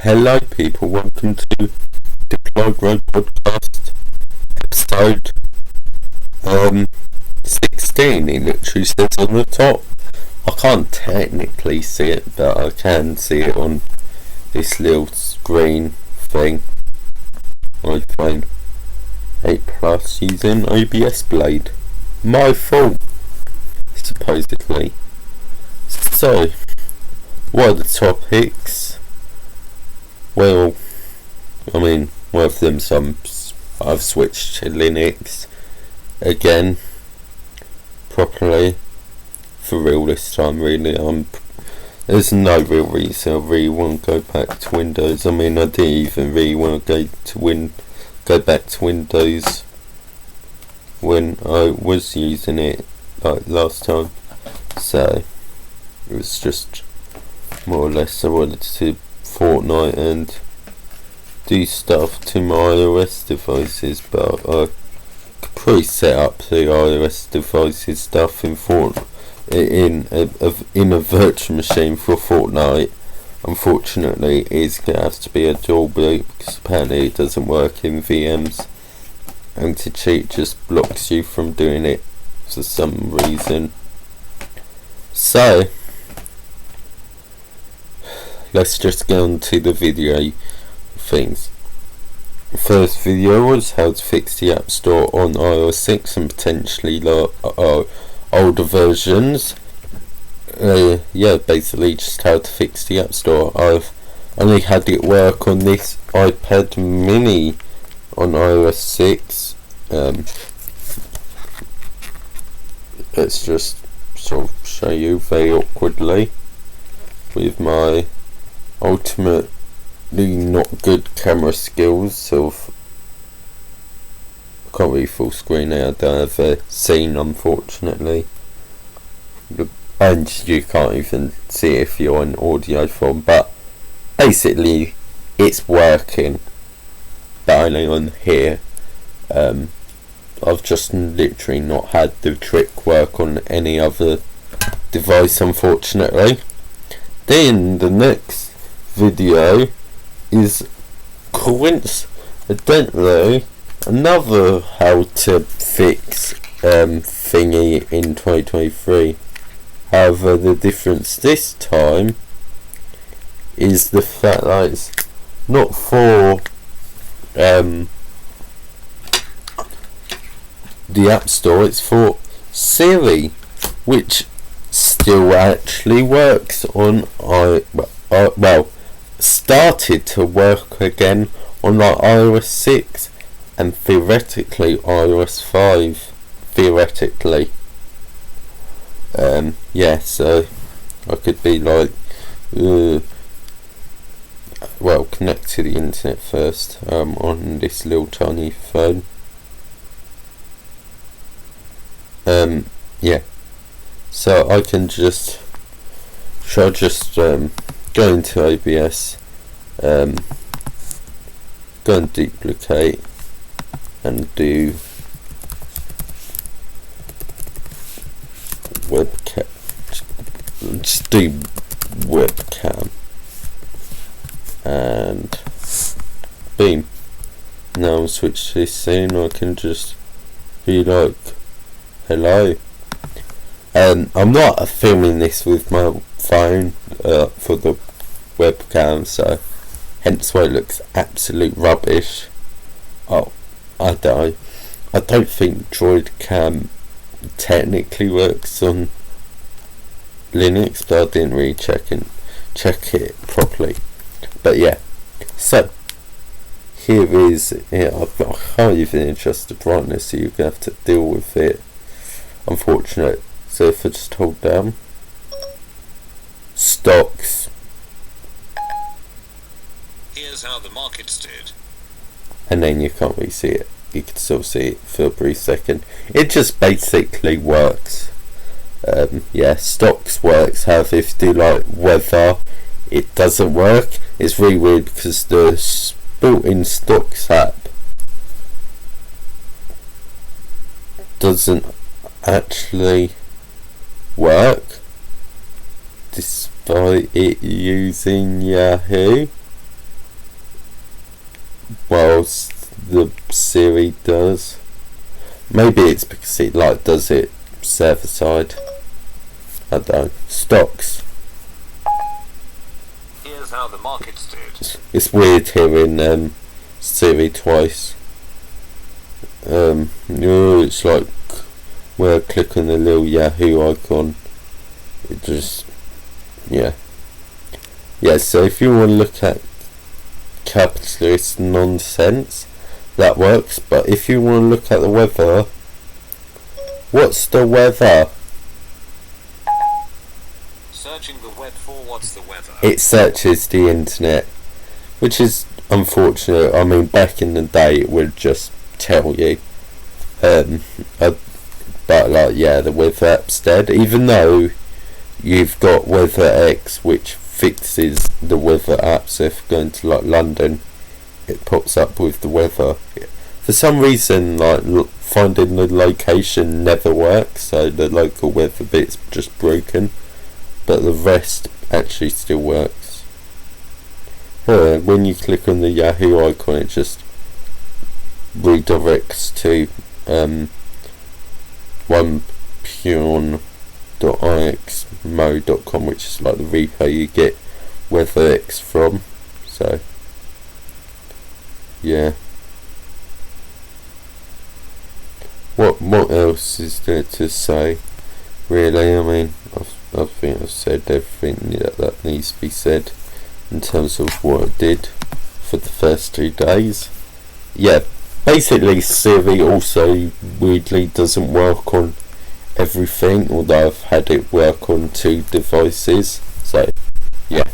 Hello people, welcome to the Clygro Podcast episode 16. It literally says on the top. I can't technically see it, but I can see it on this little screen thing. iPhone 8 Plus using OBS Blade. My fault, supposedly. So, what are the topics? Well, one of them, I've switched to Linux again, properly, for real this time really. There's no real reason I really want to go back to Windows. I didn't even really want to go back to Windows when I was using it like last time, so it was just more or less I wanted to Fortnite and do stuff to my iOS devices, but I could probably set up the iOS devices stuff in in a virtual machine for Fortnite. Unfortunately, it's going to have to be a dual boot because apparently it doesn't work in VMs, and to cheat just blocks you from doing it for some reason. So let's just get on to the video things. The first video was how to fix the App Store on iOS 6 and potentially older versions. Basically just how to fix the App Store. I've only had it work on this iPad mini on iOS 6. Let's just sort of show you very awkwardly with my ultimately not good camera skills of I can't read full screen now, I don't have a scene unfortunately, and you can't even see it if you're on audio form, but basically it's working, but only on here. I've just literally not had the trick work on any other device unfortunately. Then the next video is coincidentally another how to fix thingy in 2023. However, the difference this time is the fact that it's not for the App Store, it's for Siri, which still actually works on started to work again on like iOS 6 and theoretically iOS 5 theoretically. So I could be like connect to the internet first on this little tiny phone. So I can just go into OBS, go and duplicate and do webcam, just do webcam and boom. Now I'll switch to this scene. I can just be like, hello. I'm not filming this with my phone for the webcam, so hence why it looks absolute rubbish. I don't think Droid Cam technically works on Linux, but I didn't really check it properly. But yeah, so here is I can't even adjust the brightness, so you're gonna have to deal with it. Unfortunate. So if I just hold down stocks, here's how the markets did, and then you can't really see it. You can still see it for a brief second. It just basically works. Stocks works. However, if you do like weather, it doesn't work. It's really weird because the built-in stocks app doesn't actually work despite it using Yahoo. whilst the Siri does. Maybe it's because it does it server side. I don't know. Stocks. Here's how the market stood. It's weird hearing Siri twice. It's like where I click on the little Yahoo icon. It just, yeah. So if you want to look at capitalist nonsense, that works. But if you want to look at the weather, what's the weather? Searching the web for what's the weather. It searches the internet, which is unfortunate. I mean, back in the day it would just tell you. But the weather app's dead, even though you've got Weather X, which fixes the weather app. So if you're going to London, it pops up with the weather. For some reason, finding the location never works, so the local weather bit's just broken, but the rest actually still works. When you click on the Yahoo icon, it just redirects to onepeon.ixmo.com, which is like the repo you get WeatherX from. So yeah. What else is there to say? Really, I mean, I think I've said everything that needs to be said in terms of what I did for the first 2 days. Yeah, basically Siri also weirdly doesn't work on everything, although I've had it work on 2 devices. So yeah,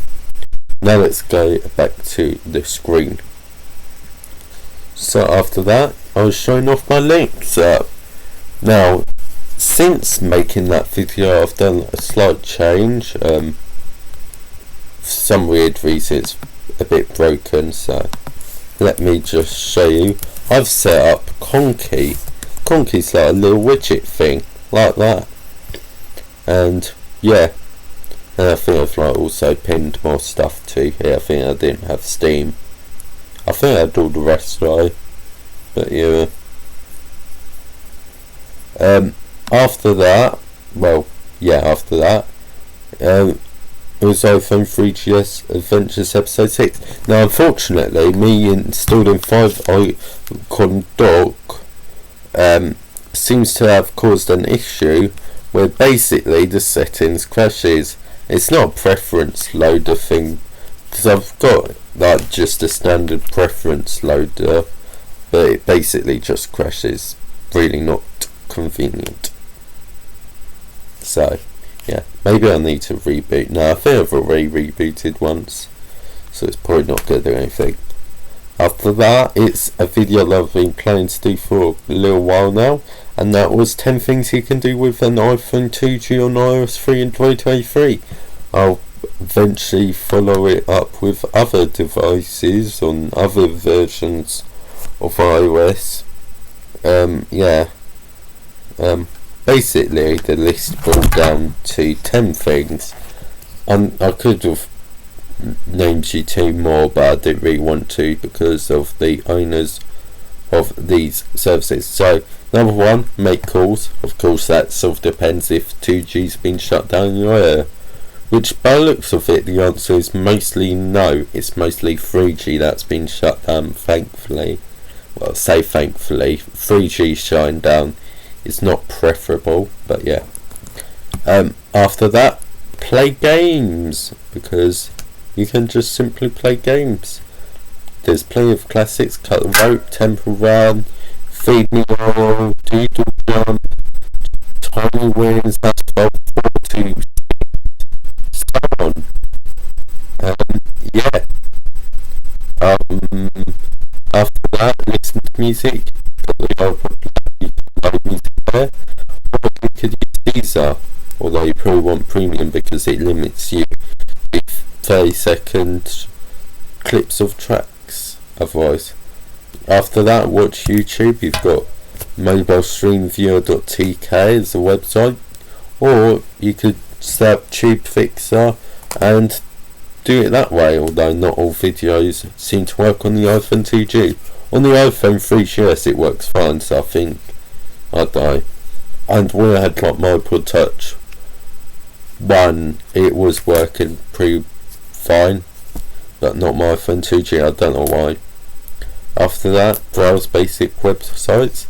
now let's go back to the screen. So after that, I was showing off my links. Now, since making that video, I've done a slight change. For some weird reason, it's a bit broken, so let me just show you. I've set up Conky. Conky's like a little widget thing, like that. And yeah, and I think I've also pinned more stuff to here. I think I didn't have Steam. I think I had all the rest though. But yeah. After that, it was iPhone 3GS Adventures Episode 6. Now, unfortunately, me installing 5icon dock seems to have caused an issue where basically the settings crashes. It's not a preference loader thing, because I've got just a standard preference loader, but it basically just crashes. Really not convenient. So yeah, maybe I need to reboot. Now I think I've already rebooted once, so it's probably not going to do anything. After that, it's a video that I've been planning to do for a little while now, and that was 10 things you can do with an iPhone 2G on iOS 3 in 2023. I'll eventually follow it up with other devices on other versions of iOS. Basically the list boiled down to 10 things, and I could have named you 2 more, but I didn't really want to because of the owners of these services. So number 1, make calls. Of course that sort of depends if 2G's been shut down in your area, which by the looks of it the answer is mostly no. It's mostly 3G that's been shut down, thankfully. Well, say thankfully. 3G shutting down is not preferable, but yeah. After that, play games, because you can just simply play games. There's plenty of classics: Cut the Rope, Temple Run, Feed Me All, Doodle Jump, Tiny Wins, Asphalt 4, so on. After that, listen to music. Music there, or you could use Deezer, although you probably want premium because it limits you with 30-second clips of tracks otherwise. After that, watch YouTube. You've got mobilestreamviewer.tk as a website, or you could set up Tube Fixer and do it that way, although not all videos seem to work on the iPhone 2G. On the iPhone 3GS it works fine, so I think I'd die. And when I had like my iPod Touch 1, it was working pretty fine, but not my iPhone 2G, I don't know why. After that, browse basic websites.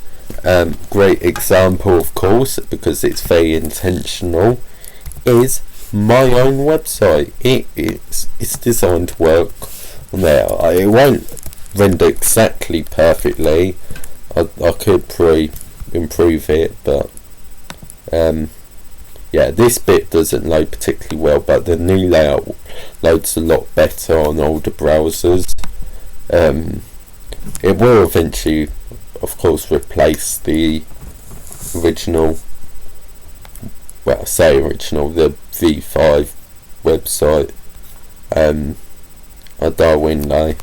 Great example, of course, because it's very intentional, is my own website. It's designed to work on there. It won't render exactly perfectly. I could improve it, but yeah, this bit doesn't load particularly well, but the new layout loads a lot better on older browsers. It will eventually, of course, replace the original, well, I say original, the V5 website. I don't know.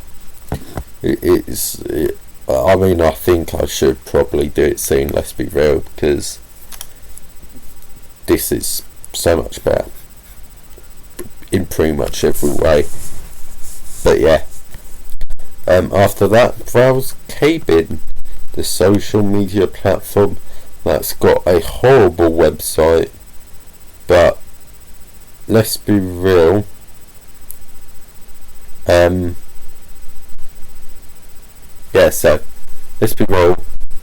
I mean, I think I should probably do it soon, let's be real, because this is so much better in pretty much every way. But yeah, after that, browse Kbin, the social media platform that's got a horrible website, but let's be real, yeah, so let's be real,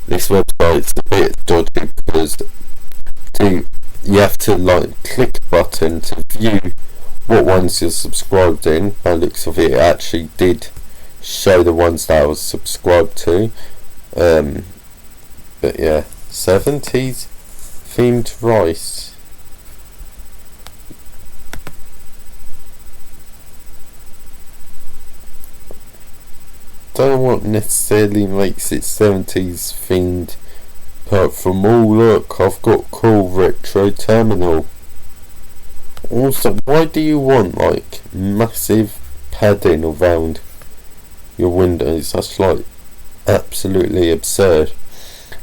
this website's a bit dodgy because you have to like click a button to view what ones you're subscribed in. By the looks of it, it actually did show the ones that I was subscribed to, but yeah, 70s themed rice. Don't know what necessarily makes it 70s themed, apart from, oh look, I've got cool retro terminal. Also, why do you want like massive padding around your windows? That's like absolutely absurd.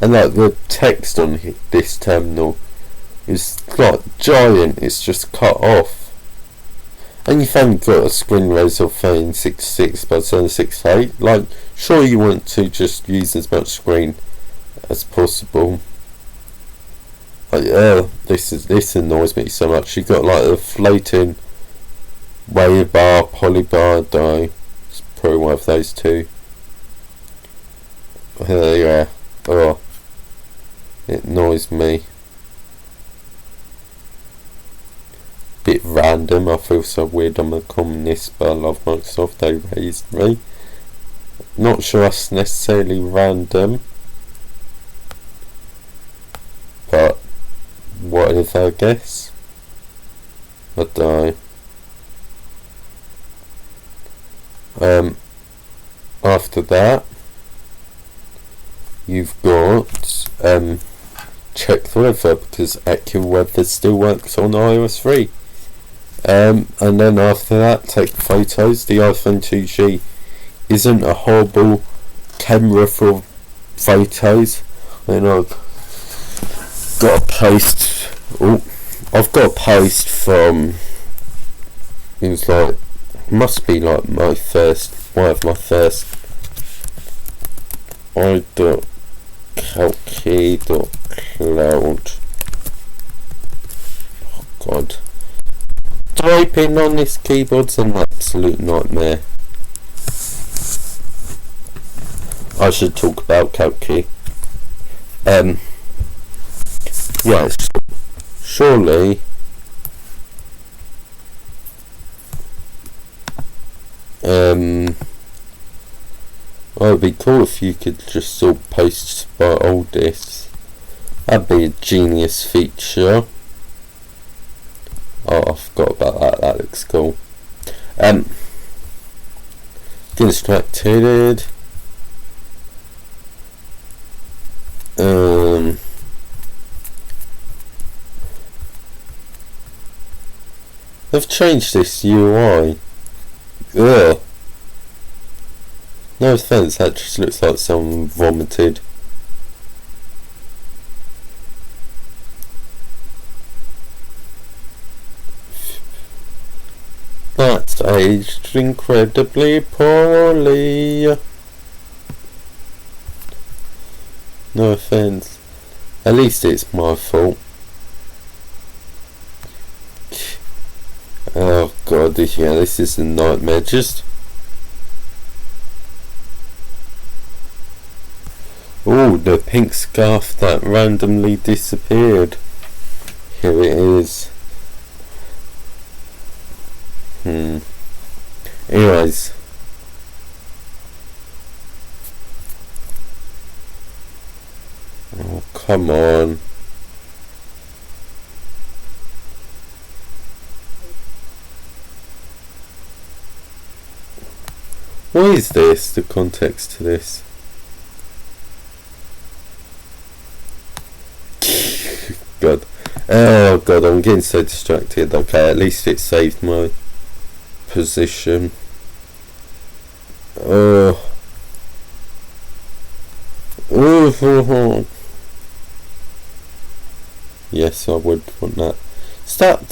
And like the text on this terminal is like giant, it's just cut off. And you've only got a screen raise of 1366 by 768. Like, sure, you want to just use as much screen as possible. Like, this annoys me so much. You got like a floating wave bar, polybar, it's probably one of those two. Yeah, oh, it annoys me. Bit random. I feel so weird. I'm a communist, but I love Microsoft. They raised me. Not sure that's necessarily random, but whatever, I guess. I don't know. After that, you've got check the weather, because AccuWeather still works on iOS 3. And then after that, take photos. The iPhone 2G isn't a horrible camera for photos. And I've got a post. I've got a post from. It was like, must be like one of my first. I.calki.cloud. Oh God. Typing on this keyboard's an absolute nightmare. I should talk about Calki. Yes, surely it would be cool if you could just sort posts by oldest. That'd be a genius feature. Oh, I forgot about that. That looks cool. Get distracted. They've changed this UI. Ugh. No offense, that just looks like someone vomited. That's aged incredibly poorly. No offence. At least it's my fault. Oh god, yeah, this is a nightmare. Oh, the pink scarf that randomly disappeared. Here it is. Anyways. Oh, come on. What is this? The context to this? God. Oh god, I'm getting so distracted. Okay, at least it saved my position. Oh. Yes, I would want that. Stop.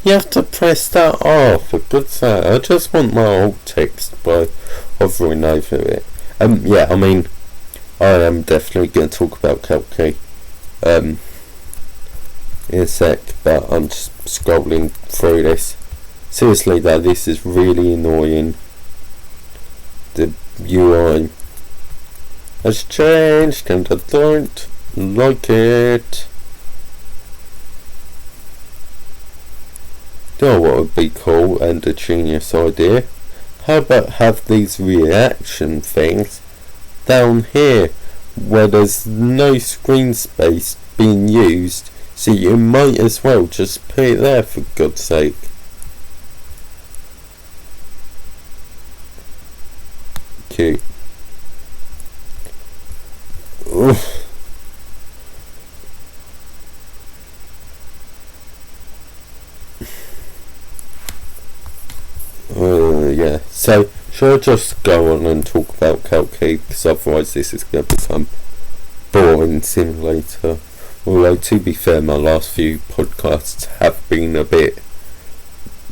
You have to press that off, for God's sake. I just want my alt text by hovering over it. Yeah, I mean, I am definitely going to talk about Kalki in a sec, but I'm just scrolling through this. Seriously though, this is really annoying. The UI has changed and I don't like it. You know what would be cool and a genius idea? How about have these reaction things down here where there's no screen space being used, so you might as well just put it there, for God's sake. Cute. Oof. Yeah, so shall I just go on and talk about Kalki, because otherwise this is going to become boring simulator. Although to be fair, my last few podcasts have been a bit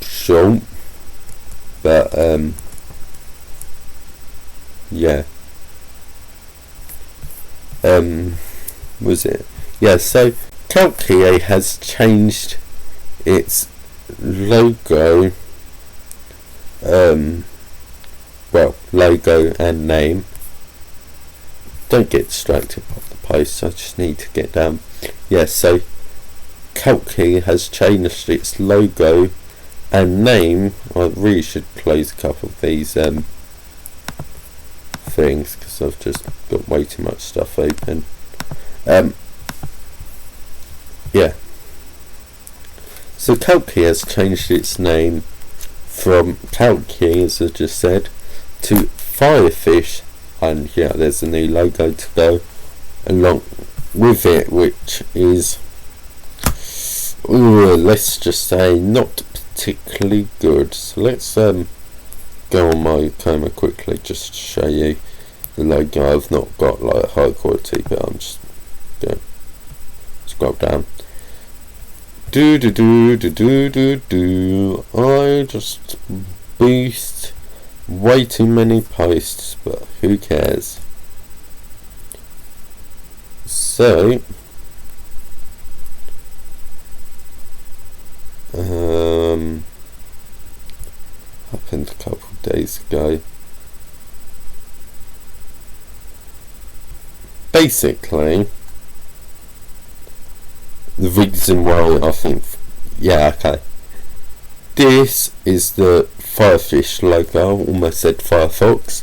short, but yeah. Was it? Yeah, so Kalki has changed its logo, logo and name. Don't get distracted by the post, I just need to get down. Yeah, so Kalki has changed its logo and name. I really should close a couple of these things, because I've just got way too much stuff open. Yeah, so Kalki has changed its name from Kalki, as I just said, to Firefish, and yeah, there's a new logo to go along with it, which is, let's just say, not particularly good. So let's go on my camera quickly just to show you the logo. I've not got like high quality, but I'm just going to scroll down. I just boost way too many posts, but who cares? So happened a couple of days ago. Basically, the reason why I think, yeah, okay, this is the Firefish logo, almost said Firefox,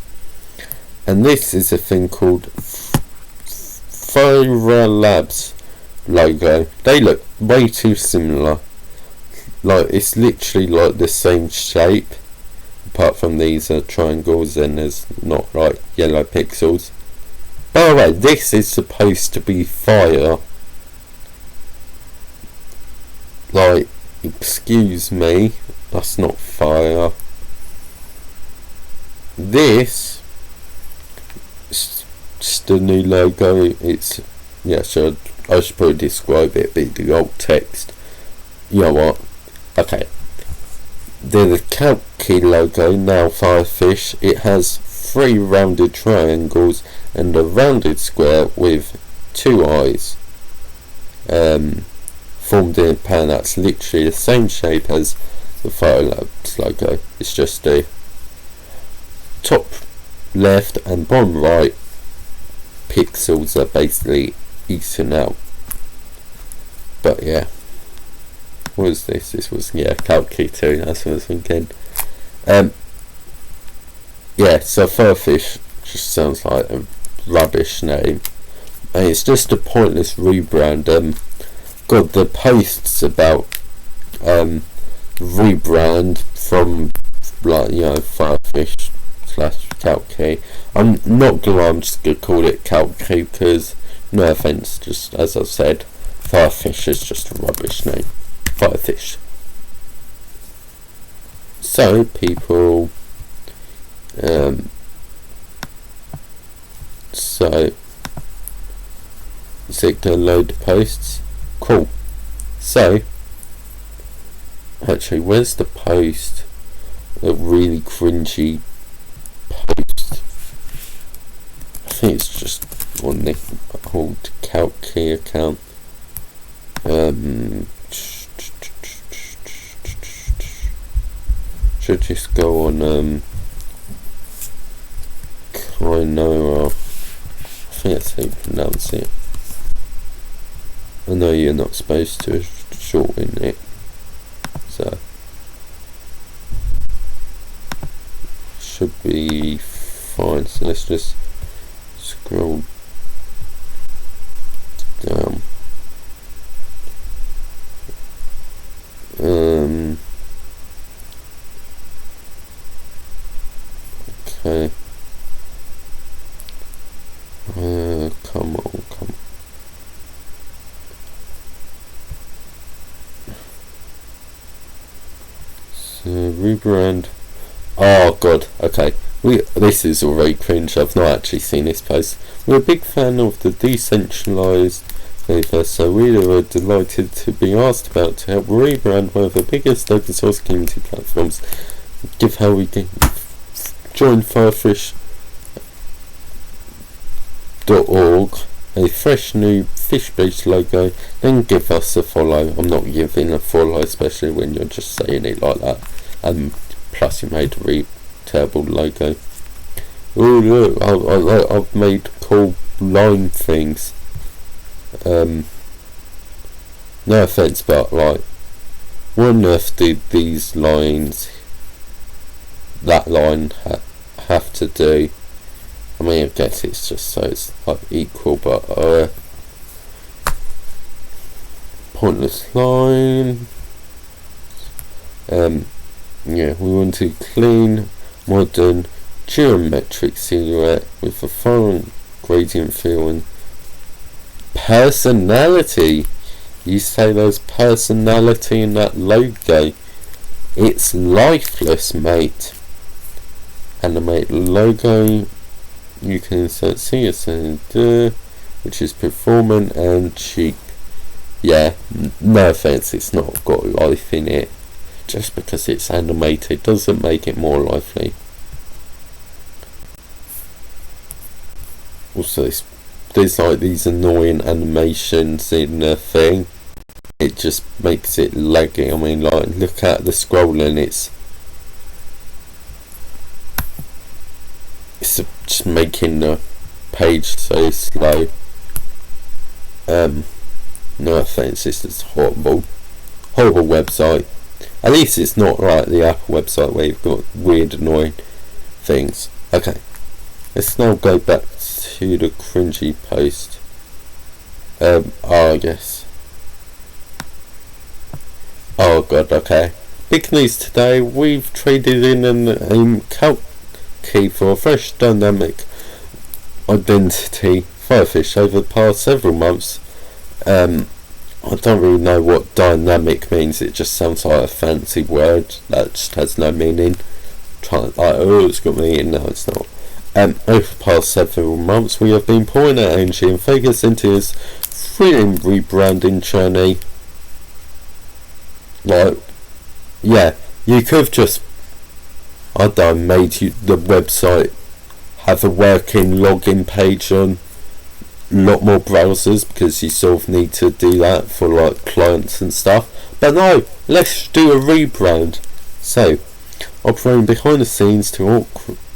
and this is a thing called Fire Labs logo. They look way too similar, like it's literally like the same shape, apart from these are triangles and there's not like yellow pixels. By the way, this is supposed to be fire. Like, excuse me, that's not fire. This is just a new logo. It's, yeah, so I should probably describe it, but the alt text. You know what? Okay. Then the Kalki logo, now Firefish, it has 3 rounded triangles and a rounded square with 2 eyes formed in a pan. That's literally the same shape as the Firelabs logo. It's just the top left and bottom right pixels are basically eaten out. But yeah, what was this? This was, Kalki 2, that's what I was thinking. So Firefish just sounds like a rubbish name. And it's just a pointless rebrand. The posts about rebrand from Firefish / Kalki. I'm not gonna lie, I'm just gonna call it Kalki because, no offence, just as I've said, Firefish is just a rubbish name. Firefish. So people is it gonna load the posts? Cool. So actually, where's the post? A really cringy post. I think it's just on the old Kalki account. Should just go on Clygro. I think that's how you pronounce it. I know you're not supposed to shorten it, so should be fine. So let's just scroll down. Okay. Come on. So rebrand. Oh god. Okay. This is already cringe. I've not actually seen this post. We're a big fan of the decentralized flavor, so we are delighted to be asked about to help rebrand one of the biggest open source community platforms. Give how we can join Firefish.org, a fresh new fish-based logo, then give us a follow. I'm not giving a follow, especially when you're just saying it like that. Plus you made a terrible logo. Oh look, I've made cool line things. No offense, but like, what on earth did these lines, that line have to do? I mean, I guess it's just so it's like equal, but pointless line. We want a clean, modern, geometric silhouette with a foreign gradient feel and personality. You say there's personality in that logo. It's lifeless, mate. Animate logo. You can insert CSN, which is performant and cheap. Yeah, no offense, it's not got life in it. Just because it's animated doesn't make it more lively. Also, there's like these annoying animations in the thing. It just makes it laggy. I mean, like, look at the scrolling. It's just making the page so slow. No offense, this is horrible website. At least it's not like the Apple website where you've got weird annoying things. Okay, let's now go back to the cringy post. I guess. Oh god, okay. Big news today, we've traded in an Kalki for a fresh dynamic identity Firefish over the past several months. I don't really know what dynamic means. It just sounds like a fancy word that just has no meaning. It's got meaning. No, it's not. Over the past several months, we have been pouring our energy and focus into his thrilling rebranding journey. You could have just, I don't know, made the website have a working login page on a lot more browsers, because you sort of need to do that for like clients and stuff. But no, let's do a rebrand. So, operating behind the scenes to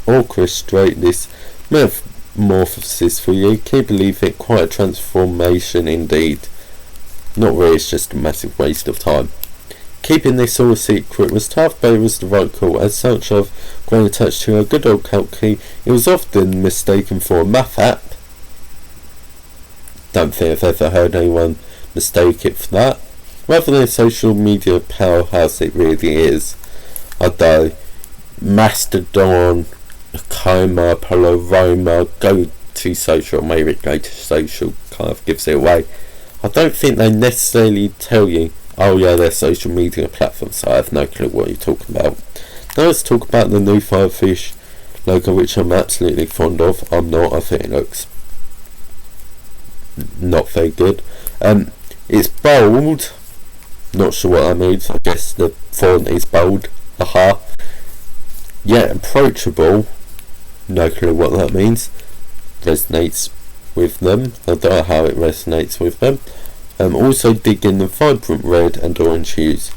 orchestrate this metamorphosis for you. Can you believe it? Quite a transformation indeed. Not really, it's just a massive waste of time. Keeping this all a secret was tough, but it was the right call. As such, I've grown attached to a good old Calc-key. It was often mistaken for a math app. Don't think I've ever heard anyone mistake it for that. Rather than a social media powerhouse, it really is. I don't know, Mastodon, Coma, Polaroid, Go to Social, maybe Go to Social kind of gives it away. I don't think they necessarily tell you, oh yeah, they're social media platforms, so I have no clue what you're talking about. Now let's talk about the new Firefish logo, which I'm absolutely fond of. I'm not, I think it looks not very good. It's bold, not sure what that means, I guess the font is bold, aha. Yet approachable, no clue what that means. Resonates with them, I don't know how it resonates with them. Also dig in the vibrant red and orange hues.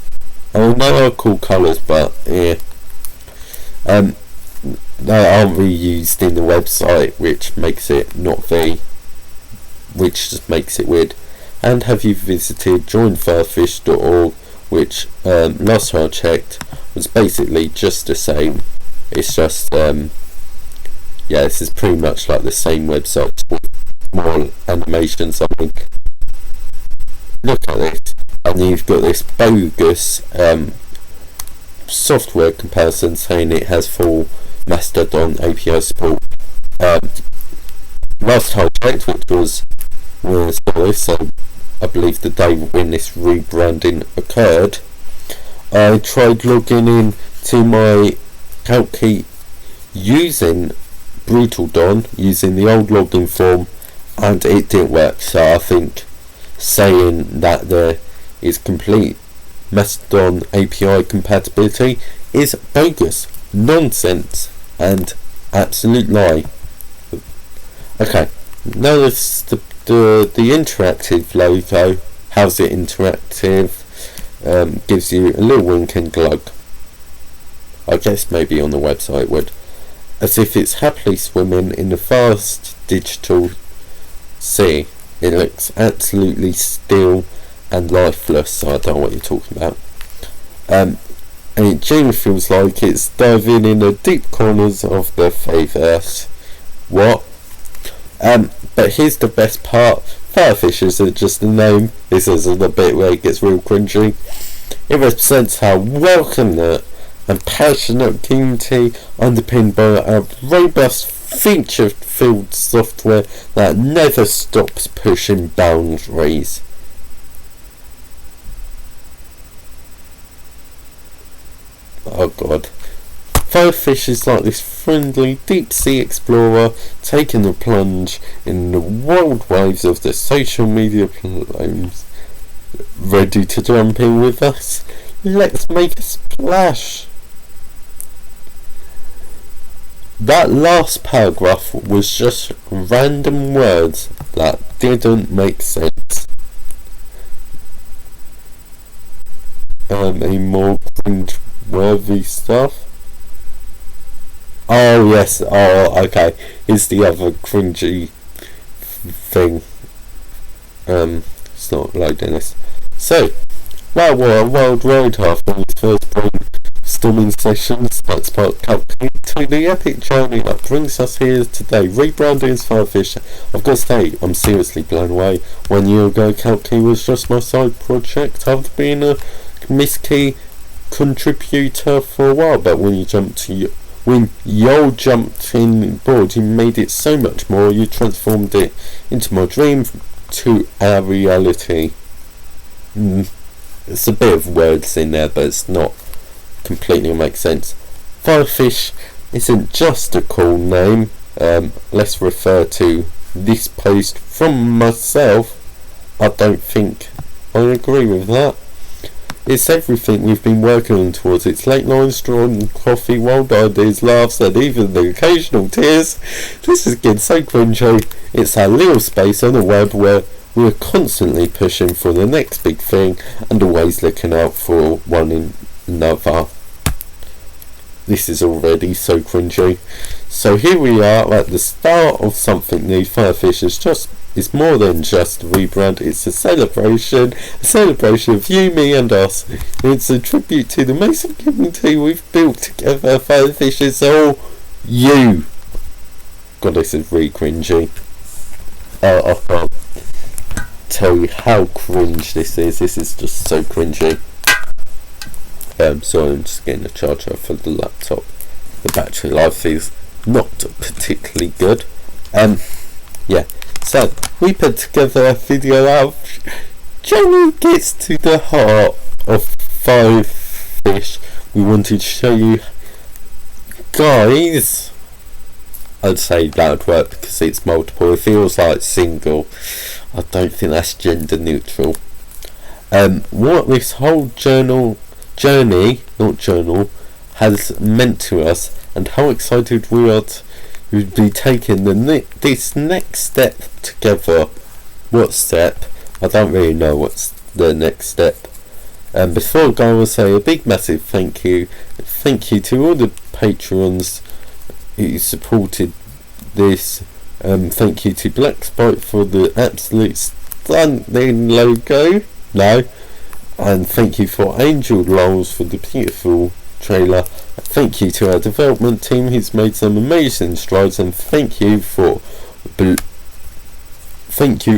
I know are cool colours, but yeah, they aren't really used in the website, which makes it which just makes it weird. And have you visited joinfirefish.org, which last time I checked was basically just the same. It's just yeah, this is pretty much like the same website with more animations. I think. Look at this, and you've got this bogus software comparison saying it has full Mastodon API support. Last time I checked, which was when I saw this, so I believe the day when this rebranding occurred, I tried logging in to my Calc-key using Brutal Dawn, using the old login form, and it didn't work. So I think saying that there is complete Mastodon API compatibility is bogus, nonsense, and absolute lie. Okay, now it's the interactive logo. How's it interactive? Gives you a little wink and glug. I guess maybe on the website it would. As if it's happily swimming in the vast digital sea. It looks absolutely still and lifeless, so I don't know what you're talking about. And it genuinely feels like it's diving in the deep corners of the Faveverse. What? But here's the best part. Firefish isn't just a name. This is the bit where it gets real cringy. It represents how welcome and passionate community underpinned by a robust feature-filled software that never stops pushing boundaries. Oh god. Firefish is like this friendly deep-sea explorer taking the plunge in the wild waves of the social media platforms. Ready to jump in with us? Let's make a splash! That last paragraph was just random words that didn't make sense. Any more cringe-worthy stuff? Oh yes, oh okay, here's the other cringy thing. It's not loading this. So, wow, what a wild ride after his first brainstorming sessions, that's part Calc-key, to the epic journey that brings us here today. Rebranding as Firefish. I've got to say, I'm seriously blown away. 1 year ago, Calc-key was just my side project. I've been a Miss Key contributor for a while, but when you jumped in board, you made it so much more. You transformed it into my dream to our reality. It's a bit of words in there, but it's not completely makes sense. Firefish isn't just a cool name. Let's refer to this post from myself. I don't think I agree with that. It's everything we've been working on towards. It's late nights, strong coffee, wild ideas, laughs, and even the occasional tears. This is getting so cringy. It's our little space on the web where we're constantly pushing for the next big thing and always looking out for one another. This is already so cringy. So here we are at the start of something new. Firefish is more than just a rebrand. It's a celebration of you, me and us. It's a tribute to the amazing community we've built together. Firefish is all you. God, this is really cringy. I can't tell you how cringe this is. This is just so cringy. So I'm just getting a charger for the laptop. The battery life is not particularly good. Yeah. So we put together a video of Jenny gets to the heart of Firefish. We wanted to show you guys. I'd say that would work because it's multiple. It feels like single. I don't think that's gender neutral. What this whole journey has meant to us, and how excited we are to be taking this next step together. What step? I don't really know what's the next step. Before I go, I will say a big massive thank you to all the patrons who supported this. Thank you to Black Spike for the absolute stunning logo. And thank you for Angel Lols for the beautiful trailer. Thank you to our development team who's made some amazing strides, and thank you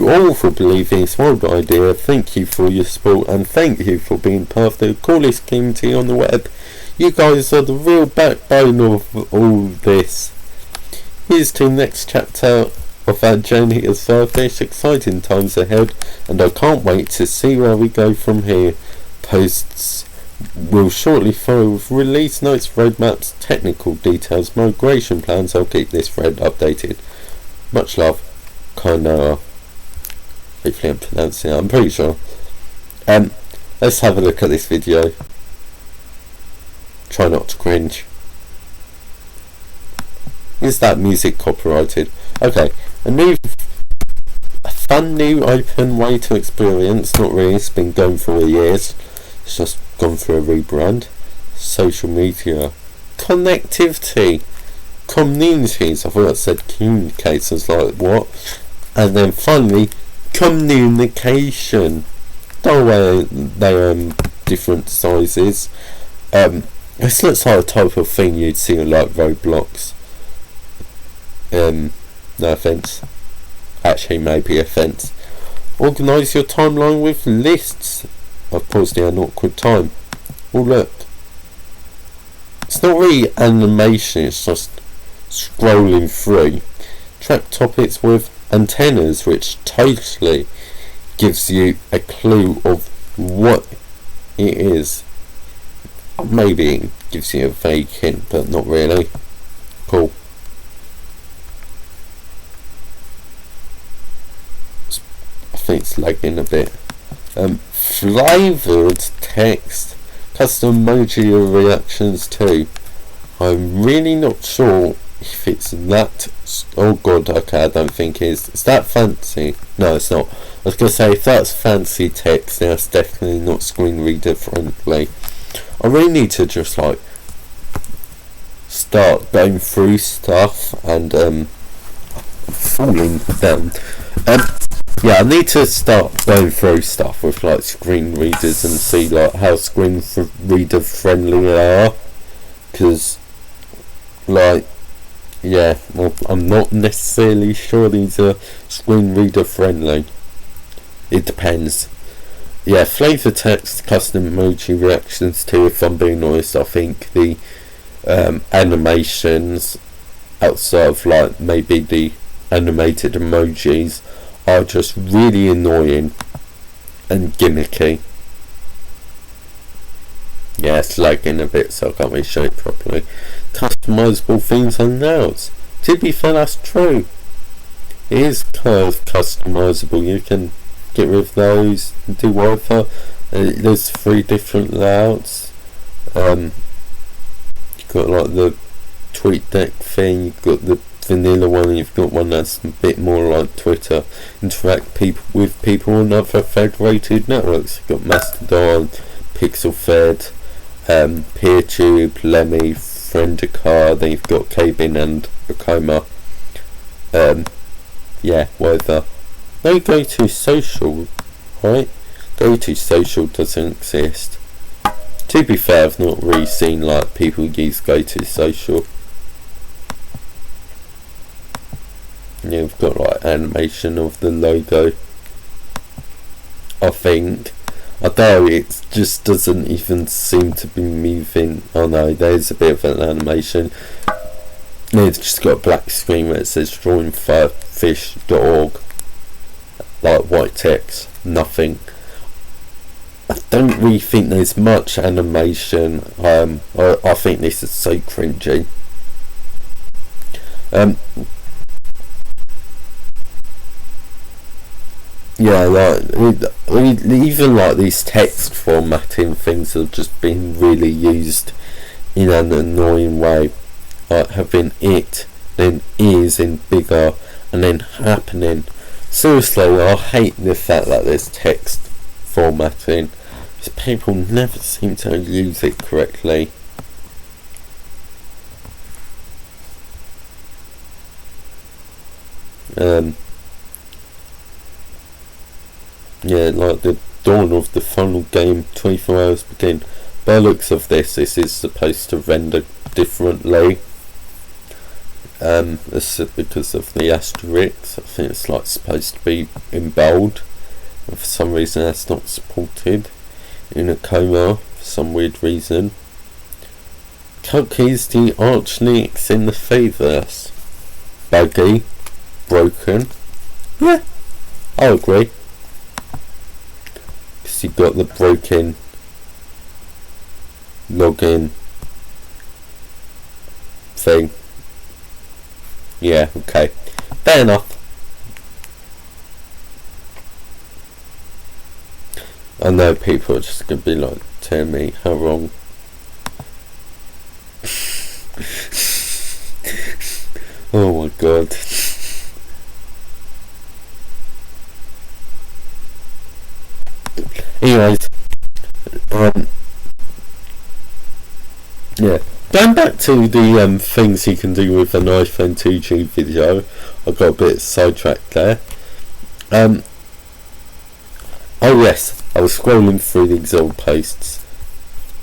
all for believing it's my idea. Thank you for your support, and thank you for being part of the coolest community on the web. You guys are the real backbone of all this. Here's to the next chapter of our journey as Firefish. Exciting times ahead, and I can't wait to see where we go from here. Posts will shortly follow with release notes, roadmaps, technical details, migration plans. I'll keep this thread updated. Much love, Kainara. Hopefully I'm pronouncing it, I'm pretty sure. Let's have a look at this video. Try not to cringe. Is that music copyrighted? Okay, a fun new open way to experience. Not really, it's been going for years. It's just gone through a rebrand. Social media, connectivity, communities. I thought I said communicates. I was like, what? And then finally, communication. Don't worry, they're different sizes. This looks like a type of thing you'd see on like Roblox. No offence. Actually, maybe offence. Organise your timeline with lists. I've paused the awkward time. Oh look. It's not really animation, it's just scrolling through. Track topics with antennas, which totally gives you a clue of what it is. Maybe it gives you a vague hint, but not really. Cool. I think it's lagging a bit. Flavoured text, custom emoji reactions too. I'm really not sure if it's that. Oh god, okay, I don't think it is. Is that fancy? No, it's not. I was going to say, if that's fancy text, then it's definitely not screen reader friendly. I really need to just like start going through stuff and falling down. Yeah, I need to start going through stuff with like screen readers and see like how screen reader friendly they are, because like yeah, well, I'm not necessarily sure these are screen reader friendly. It depends. Yeah, flavour text, custom emoji reactions too. If I'm being honest, I think the animations outside of like maybe the animated emojis are just really annoying and gimmicky. Yeah, it's lagging a bit, so I can't really show it properly. Customisable themes and layouts. To be fair, that's true. It is kind of customisable. You can get rid of those and do whatever. There's 3 different layouts. You've got like the TweetDeck thing, you've got the vanilla one, and you've got one that's a bit more like Twitter. Interact with people on other federated networks. You've got Mastodon, PixelFed, PeerTube, Lemmy, Friendicar, then you've got Kabin and Akoma. Whatever. No go-to social, right? Go-to social doesn't exist. To be fair, I've not really seen like people use go-to social. Yeah, we've got like animation of the logo, I think. Although it just doesn't even seem to be moving. Oh no, there's a bit of an animation. It's just got a black screen where it says drawingfish.org, like white text, nothing. I don't really think there's much animation. I think this is so cringy. Even like these text formatting things have just been really used in an annoying way. Like having it, then is in bigger, and then happening. Seriously, I hate the fact that there's text formatting. Because people never seem to use it correctly. Like the dawn of the final game, 24 hours begin. By the looks of this is supposed to render differently. This is because of the asterisks. I think it's like supposed to be in bold. And for some reason that's not supported in Akoma for some weird reason. Cookies, the arch Linux in the Thaverse. Buggy. Broken. Yeah, I agree. Because you've got the broken login thing. Yeah, okay. Fair enough. I know people are just going to be like, tell me how wrong. Oh my god. Anyways, going back to the things you can do with an iPhone 2G video, I got a bit sidetracked there. Oh yes, I was scrolling through these old posts.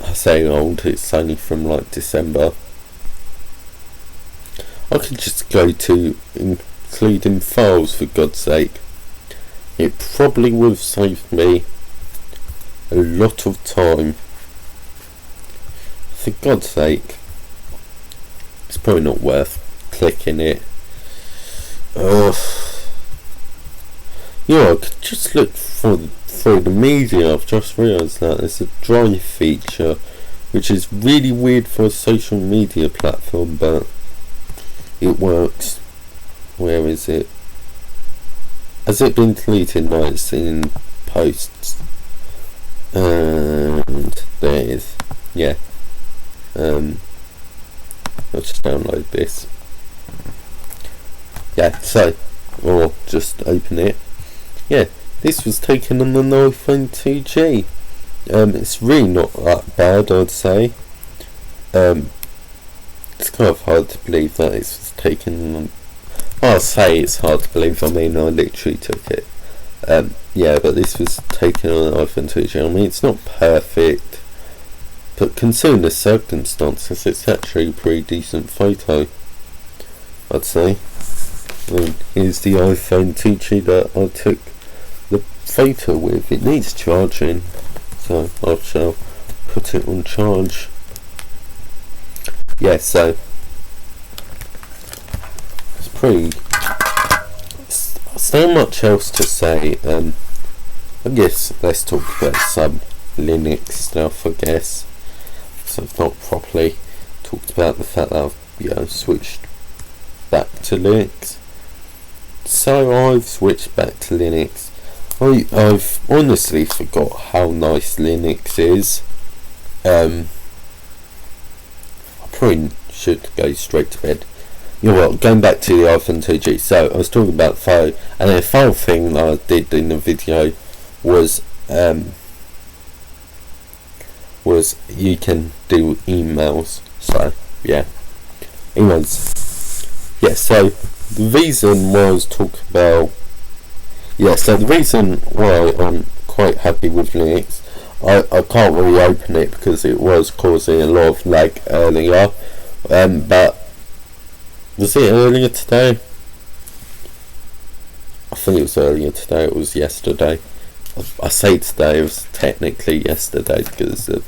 I say old, it's only from like December. I could just go to including files, for God's sake. It probably would have saved me a lot of time. For God's sake. It's probably not worth clicking it. I could just look through the media. I've just realised that there's a drive feature which is really weird for a social media platform, but it works. Where is it? Has it been deleted? No, it's in posts. And there it is. Yeah. I'll just download this. Yeah, so, or just open it. Yeah, this was taken on an iPhone 2G. It's really not that bad, I'd say. It's kind of hard to believe that it's taken on... I'll say it's hard to believe, I mean, I literally took it. But this was taken on an iPhone 2G. I mean, it's not perfect, but considering the circumstances, it's actually a pretty decent photo, I'd say. I mean, here's the iPhone 2G that I took the photo with. It needs charging, so I shall put it on charge. Yeah, so it's pretty... So much else to say. I guess let's talk about some Linux stuff, I guess. So I've not properly talked about the fact that I've switched back to Linux. So I've switched back to Linux. I've honestly forgot how nice Linux is. I probably should go straight to bed. You know what, going back to the iPhone 2G, so I was talking about the file, and the final thing that I did in the video was you can do emails. So yeah, emails. Yeah, so the reason why I was talking about, so the reason why I'm quite happy with Linux, I can't really open it because it was causing a lot of lag earlier, but was it earlier today? I think it was earlier today, it was yesterday. I say today, it was technically yesterday because of the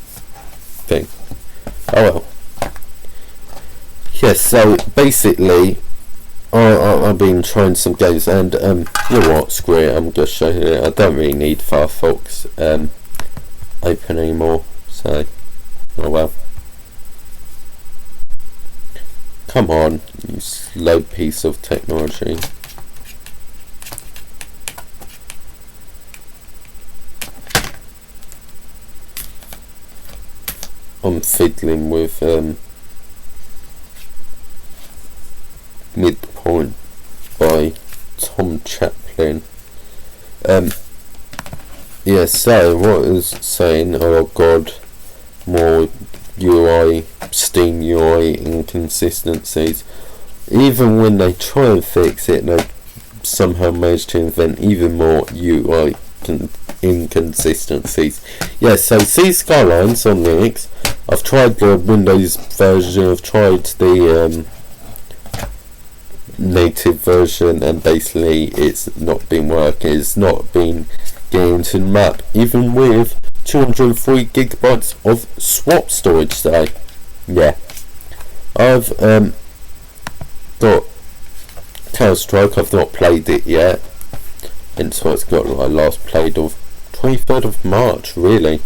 thing. Oh well. Yes, so basically, I've been trying some games, and you know what, screw it, I'm just showing it. I don't really need Firefox open anymore, so oh well. Come on, you slow piece of technology. I'm fiddling with Midpoint by Tom Chaplin. Yeah, so what I was saying, oh god, more UI, Steam UI inconsistencies. Even when they try and fix it, they somehow manage to invent even more UI inconsistencies. Yeah, so see Skylines on Linux. I've tried the Windows version, I've tried the native version, and basically it's not been working. It's not been getting into the map, even with 203 gigabytes of swap storage today. Yeah, I've got Counter-Strike. I've not played it yet, and so it's got like last played of 23rd of March. Really,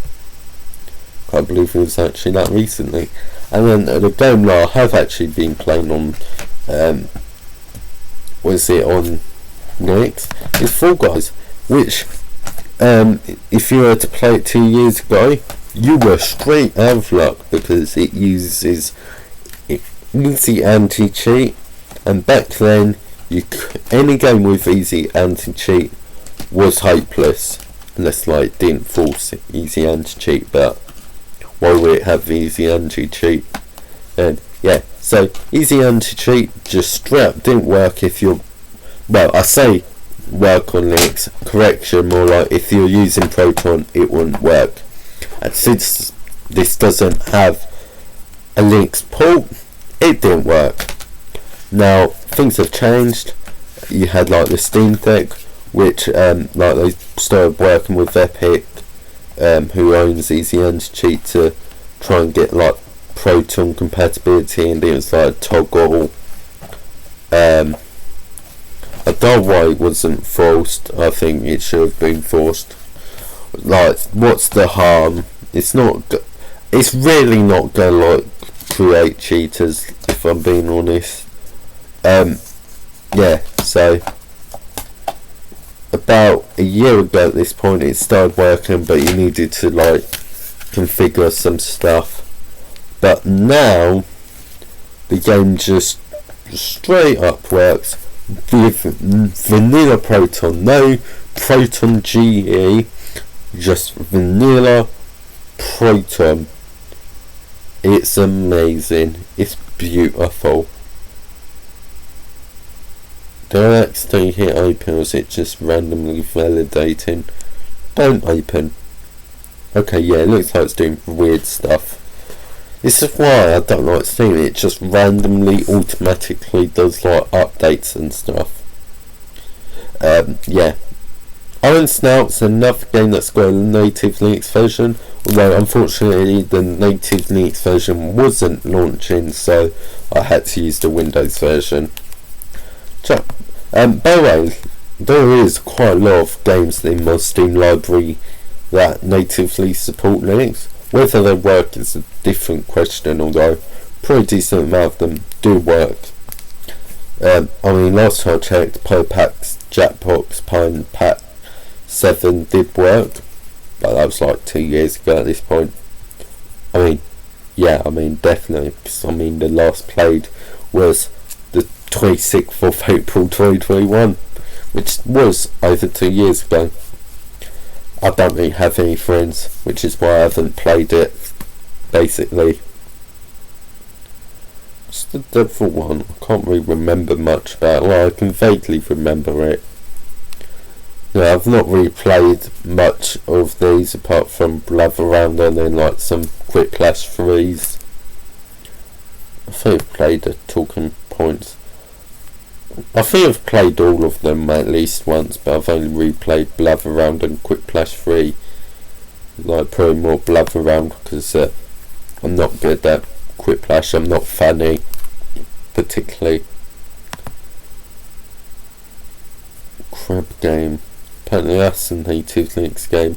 can't believe it was actually that recently. And then the game that I have actually been playing on on Linux is Fall Guys, which if you were to play it 2 years ago, you were straight out of luck because it uses easy anti-cheat, and back then any game with easy anti-cheat was hopeless unless like didn't force easy anti-cheat. But why would it have easy anti-cheat? And yeah, so easy anti-cheat just straight up didn't work if you're, well, I say work on Linux, correction, more like if you're using Proton it wouldn't work. And since this doesn't have a Linux port, it didn't work. Now things have changed. You had like the Steam Deck, which like they started working with Epic, who owns easy anti-cheat, to try and get like Proton compatibility, and it was like toggle. I don't know why it wasn't forced. I think it should have been forced. Like, what's the harm? It's really not gonna like create cheaters, if I'm being honest. Yeah, so about a year ago at this point it started working, but you needed to like configure some stuff. But now the game just straight up works with vanilla Proton, no Proton GE, just vanilla Proton. It's amazing, it's beautiful. Did I accidentally hit open, or is it just randomly validating? Don't open. Okay, yeah, it looks like it's doing weird stuff. This is why I don't like Steam. It just randomly, automatically does like updates and stuff. Yeah. Iron Snout's another game that's got a native Linux version, although unfortunately the native Linux version wasn't launching, so I had to use the Windows version. By the way, there is quite a lot of games in my Steam library that natively support Linux. Whether they work is a different question, although pretty decent amount of them do work. I mean, last time I checked, Popax, Jackbox, Pine, Pat, 7 did work, but that was like 2 years ago at this point. Definitely, because the last played was the 26th of April 2021, which was over 2 years ago. I don't really have any friends, which is why I haven't played it, basically. It's the Devil one. I can't really remember much about it. Well, I can vaguely remember it. Yeah, I've not really played much of these apart from Blather Around and then like some Quick Clash 3s. I think I've played the Talking Points. I think I've played all of them at least once, but I've only replayed Blather Around and Quick Clash 3. Like probably more Blather Around because I'm not good at Quick Clash. I'm not funny particularly. Crab game. Apparently that's a native Linux game.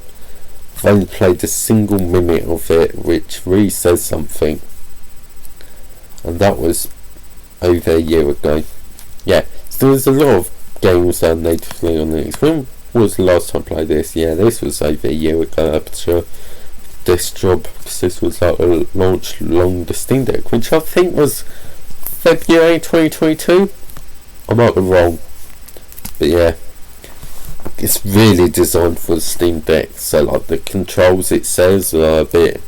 I've only played a single minute of it, which really says something. And that was over a year ago. Yeah, so there's a lot of games that are natively on Linux. When was the last time I played this? Yeah, this was over a year ago, I'm sure. This job, because this was like a launch long the Steam Deck, which I think was February 2022. I might be wrong. But yeah. It's really designed for the Steam Deck, so like the controls it says are a bit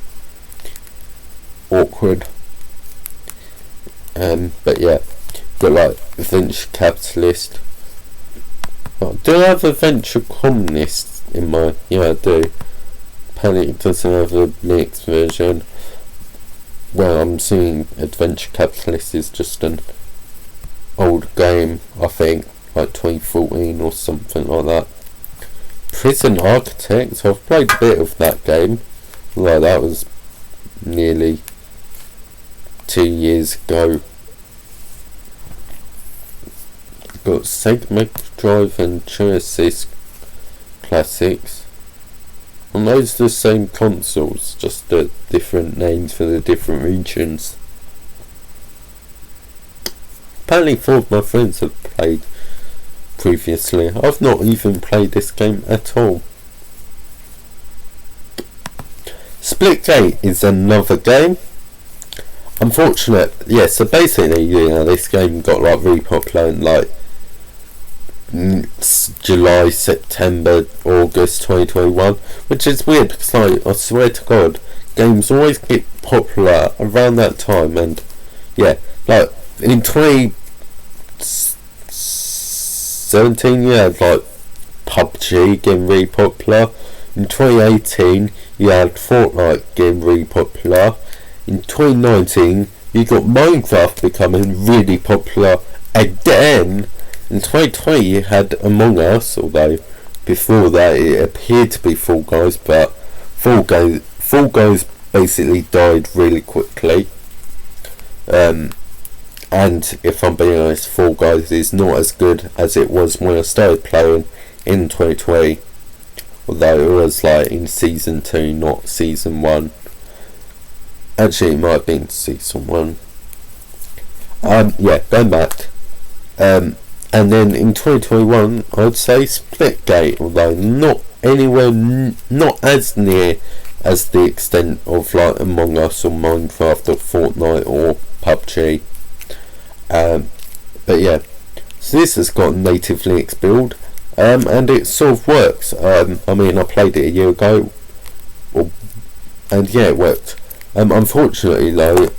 awkward. But yeah, got like venture capitalist. Oh, do I have a venture communist in my? Yeah, I do. Apparently it doesn't have a Linux version. Well, I'm seeing Adventure Capitalist is just an old game, I think, like 2014 or something like that. Prison Architect, I've played a bit of that game. Well, that was nearly 2 years ago. Got Sega Mega Drive and Genesis classics. And those are the same consoles, just different names for the different regions. Apparently 4 of my friends have played previously. I've not even played this game at all. Splitgate is another game. Unfortunate, yeah, so basically, this game got like really popular in like July, September, August 2021, which is weird because like, I swear to God, games always get popular around that time. And yeah, like in 2017 you had like PUBG getting really popular. In 2018 you had Fortnite getting really popular. In 2019 you got Minecraft becoming really popular again. In 2020 you had Among Us, although before that it appeared to be Fall Guys, but Fall Guys basically died really quickly. And if I'm being honest, Fall Guys is not as good as it was when I started playing in 2020. Although it was like in Season 2, not Season 1. Actually, it might have been Season 1. Yeah, going back. And then in 2021, I'd say Splitgate, although not anywhere, not as near as the extent of like Among Us or Minecraft or Fortnite or PUBG. But yeah, so this has got a native Linux build, and it sort of works. I played it a year ago, and yeah, it worked. Unfortunately though,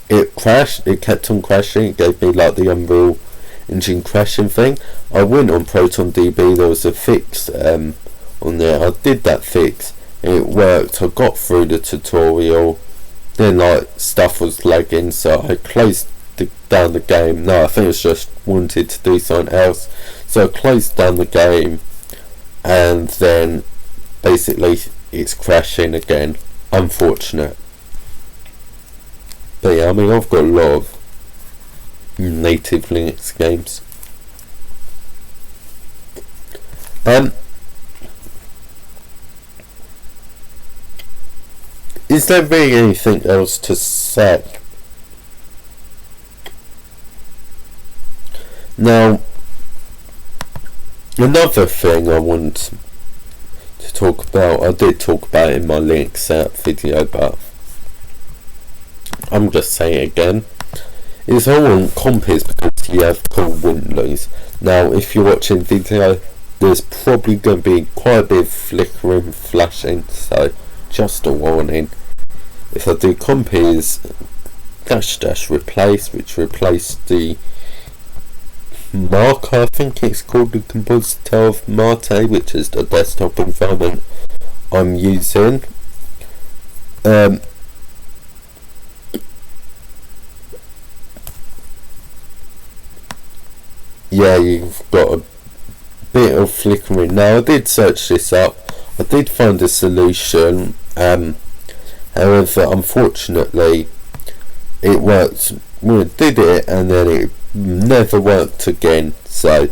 it crashed, it kept on crashing, it gave me like the Unreal Engine crashing thing. I went on ProtonDB, there was a fix on there. I did that fix and it worked. I got through the tutorial, then like stuff was lagging, so I closed down the game. No, I think it was just wanted to do something else, so I closed down the game, and then basically it's crashing again. Unfortunate. But yeah, I've got a lot of native Linux games. Is there really anything else to say? Now, another thing I want to talk about, I did talk about it in my Linux setup video, but I'm just saying it again. It's all on comps because you have cool windows. Now, if you're watching video, there's probably going to be quite a bit of flickering, flashing, so just a warning. If I do comps -- replace, which replaced the marker, I think it's called the compositor of Mate, which is the desktop environment I'm using. Yeah, you've got a bit of flickering. Now, I did search this up. I did find a solution. However, unfortunately, it worked. We did it, and then it never worked again. So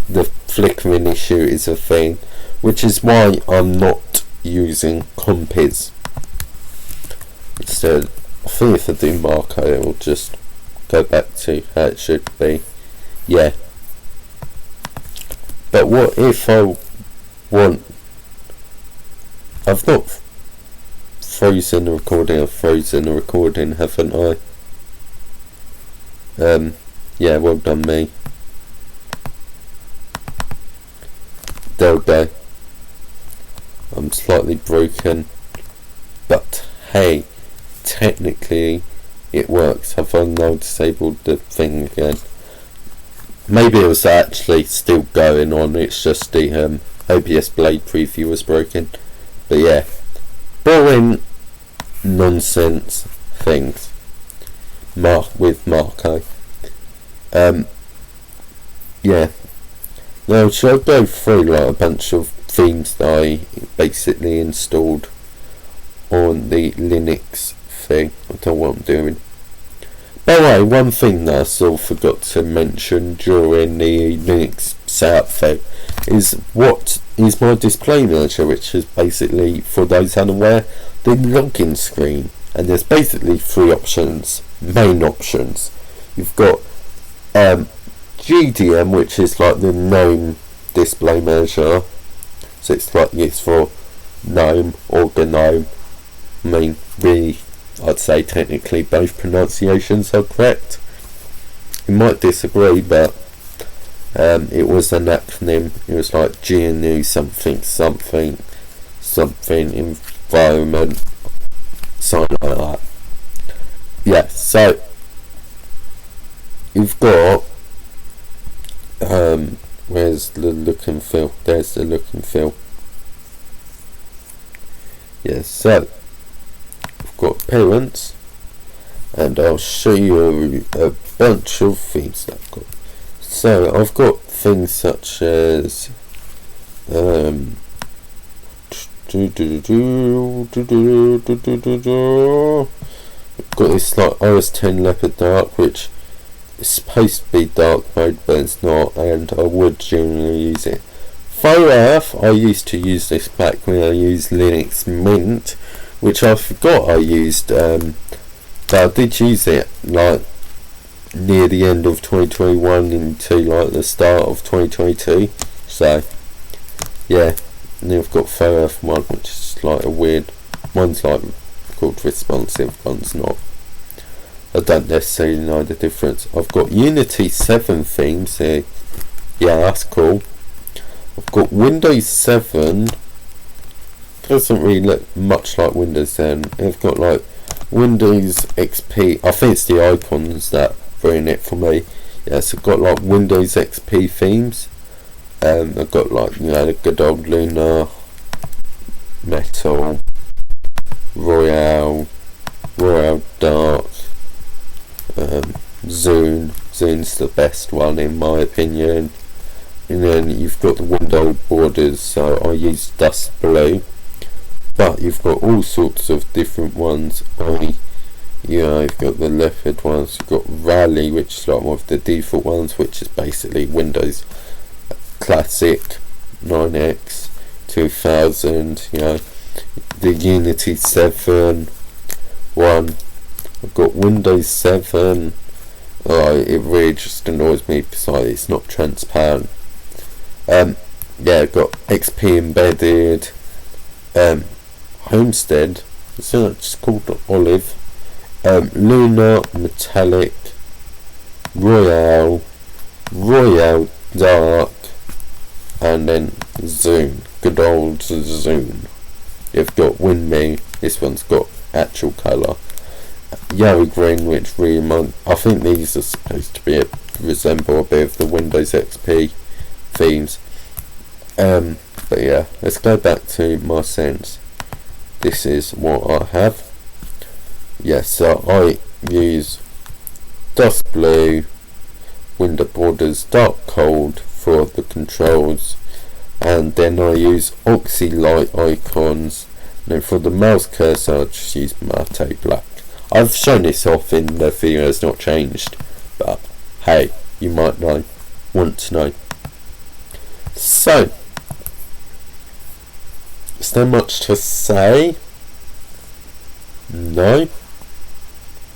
the flickering issue is a thing, which is why I'm not using comps. Instead, I think if I do Marco, it will just go back to how it should be. Yeah. But what if I want... I've not frozen the recording, I've frozen the recording, haven't I? Yeah, well done me. There we go. I'm slightly broken. But hey, technically it works. Have I now disabled the thing again? Maybe it was actually still going on, it's just the OBS Blade preview was broken. But yeah, boring nonsense things with Marco. Yeah. Now, shall I go through like a bunch of themes that I basically installed on the Linux thing? I don't know what I'm doing. By the way, one thing that I sort of forgot to mention during the Linux setup thing is what is my display manager, which is basically, for those unaware, the login screen. And there's basically three options, main options. You've got GDM, which is like the GNOME display manager. So it's like it's for GNOME or GNOME. I mean, really, I'd say technically both pronunciations are correct. You might disagree, but it was an acronym. It was like GNU something something something environment, something like that. Yeah, so you've got where's the look and feel? There's the look and feel. Yeah, so got appearance, and I'll show you a bunch of things that I've got. So I've got things such as I've got this like OS 10 Leopard Dark, which is supposed to be dark mode, but it's not, and I would generally use it. Faux Earth, I used to use this back when I used Linux Mint, which I forgot I used, but I did use it like near the end of 2021 into like the start of 2022. So yeah, and then I've got Faux Earth one, which is like a weird, one's like called responsive, one's not. I don't necessarily know the difference. I've got Unity 7 themes here. Yeah, that's cool. I've got Windows 7. Doesn't really look much like Windows 10. I've got like Windows XP. I think it's the icons that ruin it for me. Yeah, so I've got like Windows XP themes. I've got like, you know, the good old Luna, Metal, Royale Dark, Zune. Zune's the best one in my opinion. And then you've got the window borders, so I use Dust Blue. But you've got all sorts of different ones. You've got the leopard ones, you've got Rally, which is like one of the default ones, which is basically Windows Classic 9X 2000, you know, the Unity 7 one. I've got Windows 7. It really just annoys me because it's not transparent. got XP embedded, Homestead, it's not just called Olive, Lunar, Metallic, Royale Dark, and then Zune, good old Zune. You've got Windme, this one's got actual colour, Yellow Green, which really I think these are supposed to resemble a bit of the Windows XP themes. But yeah, let's go back to my sense. This is what I have. Yes, so I use Dusk Blue, Window Borders, Dark Cold for the controls, and then I use Oxy Light icons, and then for the mouse cursor I just use Mate Black. I've shown this off in the video, it's not changed, but hey, you might want to know. So, is there much to say? No,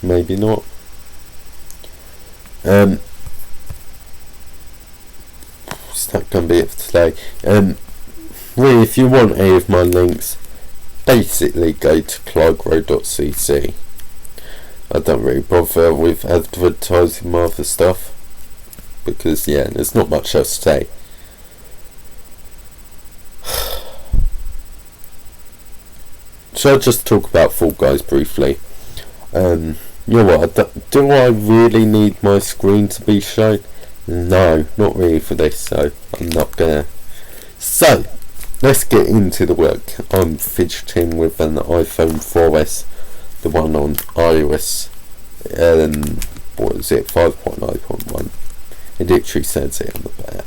maybe not. Is that going to be it for today? Really, if you want any of my links, basically go to clygro.cc. I don't really bother with advertising my other stuff, because yeah, there's not much else to say. Shall I just talk about Fall Guys briefly? You know what, do I really need my screen to be shown? No, not really for this, so I'm not gonna. So, let's get into the work. I'm fidgeting with an iPhone 4S, the one on iOS, what is it, 5.9.1. It literally says it on the back.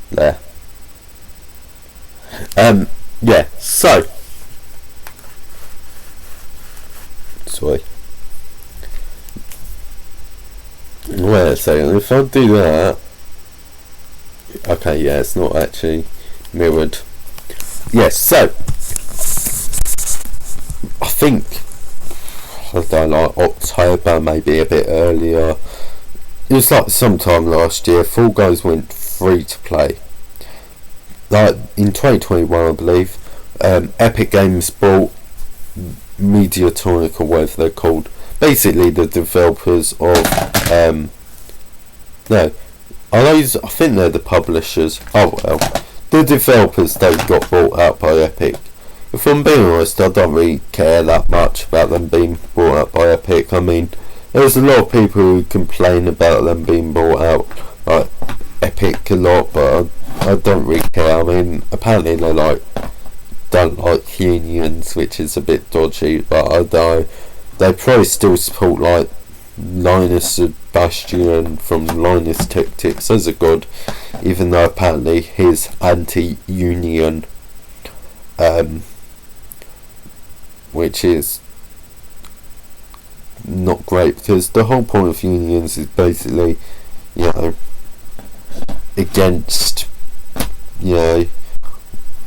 There. Yeah, so. Sorry. Wait a second, if I do that. Okay, yeah, it's not actually mirrored. Yes, so. I think, I don't know, October, maybe a bit earlier. It was like sometime last year, Fall Guys went free to play. Like in 2021, I believe. Epic Games bought Mediatonic, or whatever they're called. Basically, the developers of I think they're the publishers. Oh well, the developers that got bought out by Epic. If I'm being honest, I don't really care that much about them being bought out by Epic. I mean, there's a lot of people who complain about them being bought out by Epic a lot, but I don't really care. I mean, apparently they don't like unions, which is a bit dodgy, but I don't. They probably still support like Linus Sebastian from Linus Tech Tips as a god, even though apparently he's anti-union, which is not great, because the whole point of unions is basically, against,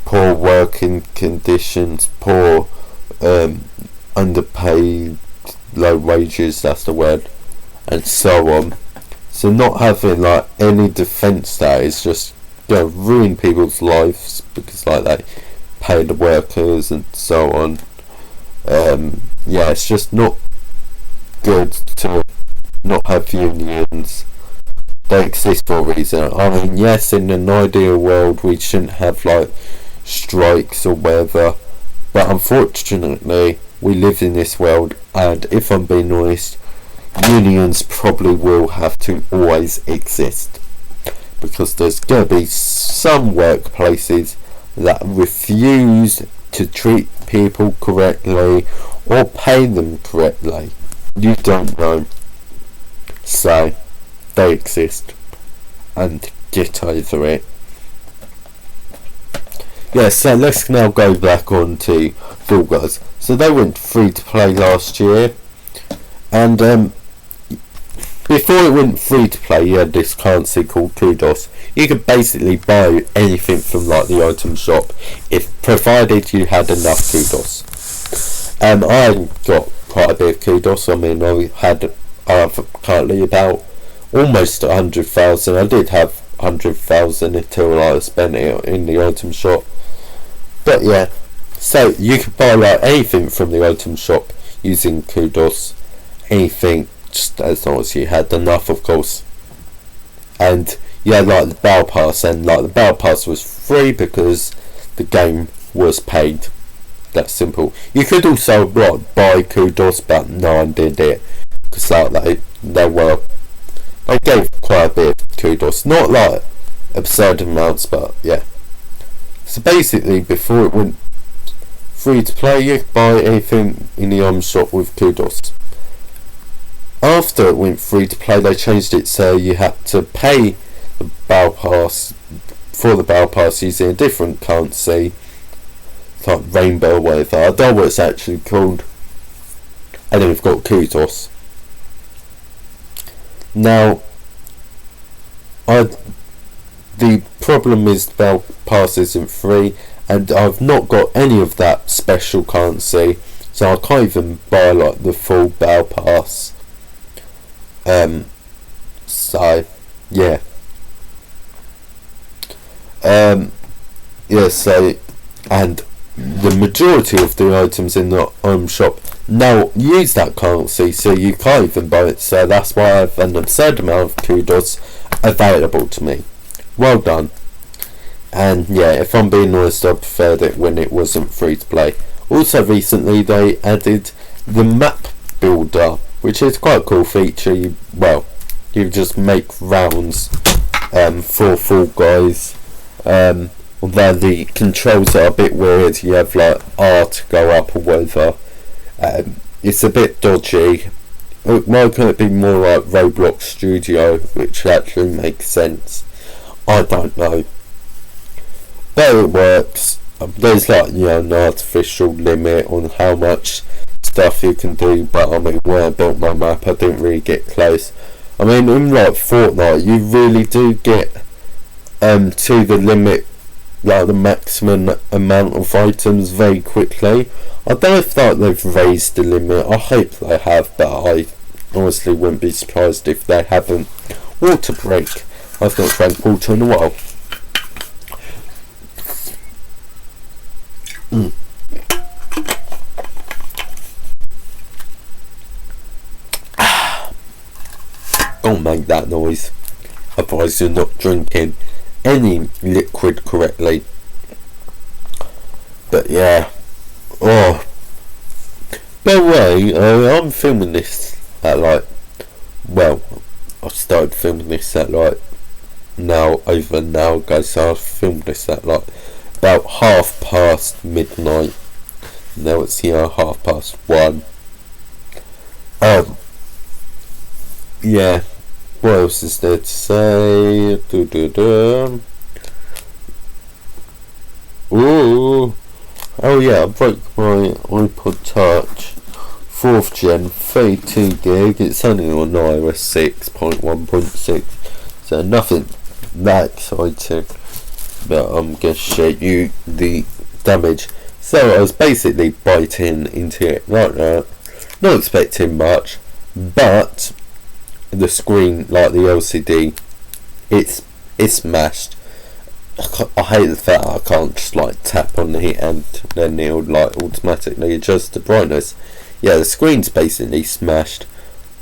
poor working conditions, poor, underpaid, low wages, that's the word, and so on. So not having any defence that is just ruin people's lives, because they pay the workers and so on. It's just not good to not have unions. They exist for a reason. I mean, yes, in an ideal world we shouldn't have strikes or whatever, but unfortunately we live in this world, and if I'm being honest, unions probably will have to always exist, because there's going to be some workplaces that refuse to treat people correctly or pay them correctly. You don't know. So they exist, and get over it. So let's now go back on to Fall Guys. So they went free to play last year, and before it went free to play, you had this currency called Kudos. You could basically buy anything from the item shop, if provided you had enough Kudos. I got quite a bit of Kudos. I mean, I have currently about almost 100,000. I did have 100,000 until I spent it in the item shop. But yeah, so you can buy like anything from the item shop using kudos, anything, just as long as you had enough, of course. And yeah, like the battle pass, and like the battle pass was free because the game was paid. That's simple. You could also buy kudos, but no one did it because like they gave quite a bit of kudos, not like absurd amounts, but yeah. So basically, before it went free to play, you could buy anything in the item shop with kudos. After it went free to play, they changed it so you had to pay the battle pass for the battle pass using a different currency, like rainbow or whatever. I don't know what it's actually called. And then we've got kudos. Now, the problem is the battle pass isn't free, and I've not got any of that special currency, so I can't even buy like the full battle pass. So yeah. Yeah, so, and the majority of the items in the item shop now use that currency, so you can't even buy it, so that's why I have an absurd amount of kudos available to me. Well done. And yeah, if I'm being honest, I preferred it when it wasn't free to play. Also recently they added the map builder, which is quite a cool feature. You just make rounds for Fall Guys. Although the controls are a bit weird, you have like R to go up or whatever. It's a bit dodgy. Why can't it be more like Roblox Studio, which actually makes sense? I don't know. But it works. There's like, an artificial limit on how much stuff you can do, but I mean, when I built my map, I didn't really get close. I mean, in like Fortnite, you really do get to the limit, like the maximum amount of items very quickly. I don't know if they've raised the limit. I hope they have, but I honestly wouldn't be surprised if they haven't. Water break. I've not drank water in a while. Don't make that noise, otherwise you're not drinking any liquid correctly. But yeah. Oh, by the way, I'm filming this at I started filming this at over an hour ago, so I filmed this at about midnight. Now it's 1:30. Yeah. What else is there to say? Ooh. Oh yeah, I broke my iPod Touch 4th gen 32 gig. It's only on iOS 6.1.6, so nothing that exciting, but I'm gonna show you the damage. So I was basically biting into it like that, not expecting much, but the screen, like the LCD, it's smashed. I hate the fact I can't just tap on it and then it'll automatically adjust the brightness. Yeah, the screen's basically smashed.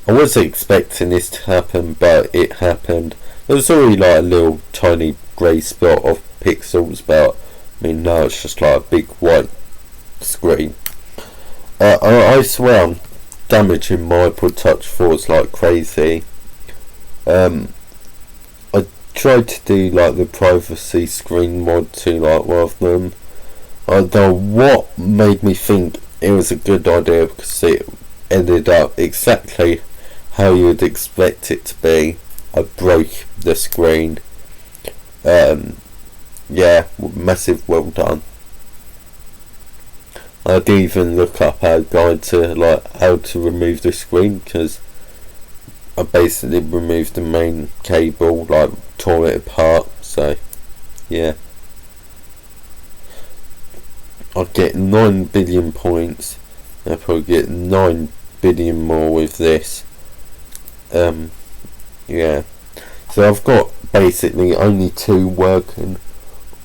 I wasn't expecting this to happen, but it happened. There was already a little tiny grey spot of pixels, but I mean now it's just a big white screen. I swear I'm damaging my iPod Touch 4s like crazy. I tried to do the privacy screen mod to one of them. I don't know what made me think it was a good idea, because it ended up exactly how you would expect it to be. I broke the screen. Yeah, massive well done. I didn't even look up a guide to how to remove the screen, because I basically removed the main cable, tore it apart. So yeah, I'll get 9 billion points. I'll probably get 9 billion more with this. Yeah, so I've got basically only two working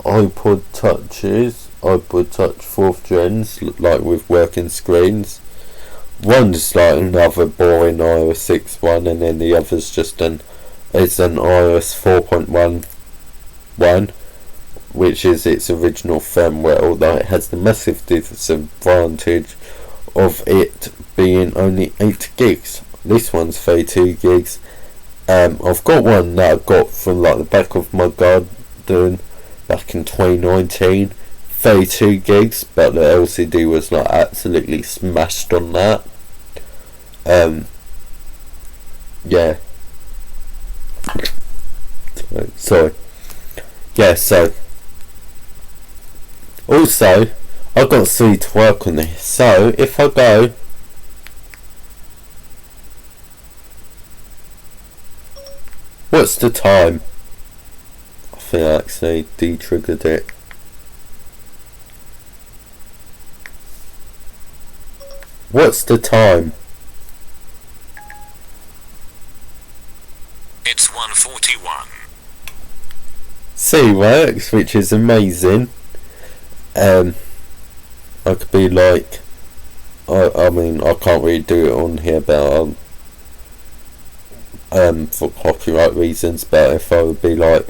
iPod Touches, iPod Touch 4th gens, like with working screens. One's like another boring iOS 6 one, and then the other's just an iOS 4.11, which is its original firmware, although it has the massive disadvantage of it being only 8 gigs. This one's 32 gigs. I've got one that I got from like the back of my garden back in 2019, 32 gigs, but the LCD was like absolutely smashed on that. Yeah. Sorry. Yeah, so also I've got 3 to work on this. So if I go what's the time? I think I actually de-triggered it. What's the time? It's 1:41. C works, which is amazing. I could be like, I mean, I can't really do it on here, but for copyright reasons. But if I would be like,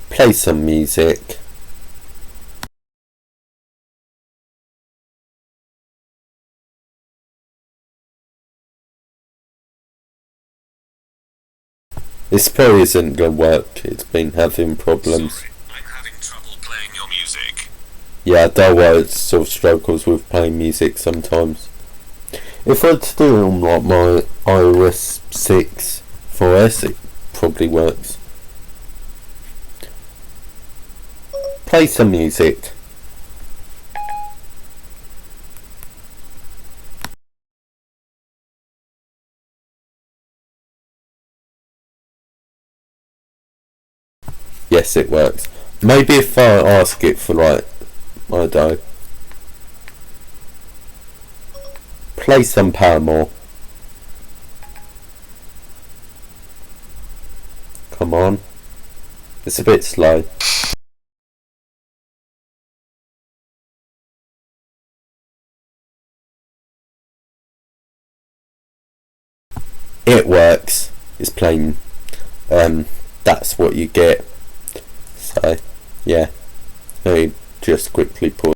play some music. This probably isn't gonna work. It's been having problems. Sorry, I'm having trouble playing your music. Yeah, I know why it sort of struggles with playing music sometimes. If I had to do it on like my iOS 6 4S, it probably works. Play some music. Yes, it works. Maybe if I ask it for like, I don't know, play some Paramore. Come on. It's a bit slow. It works. It's playing. That's what you get. So, yeah. Let me just quickly pause.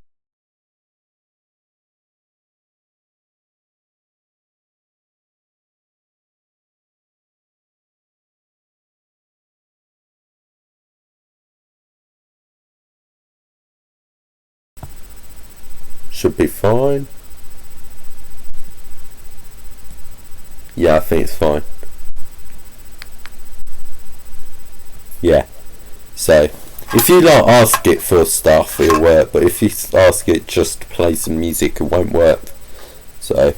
Should be fine. Yeah, I think it's fine. Yeah. So, if you like ask it for stuff, it'll work. But if you ask it just to play some music, it won't work. So,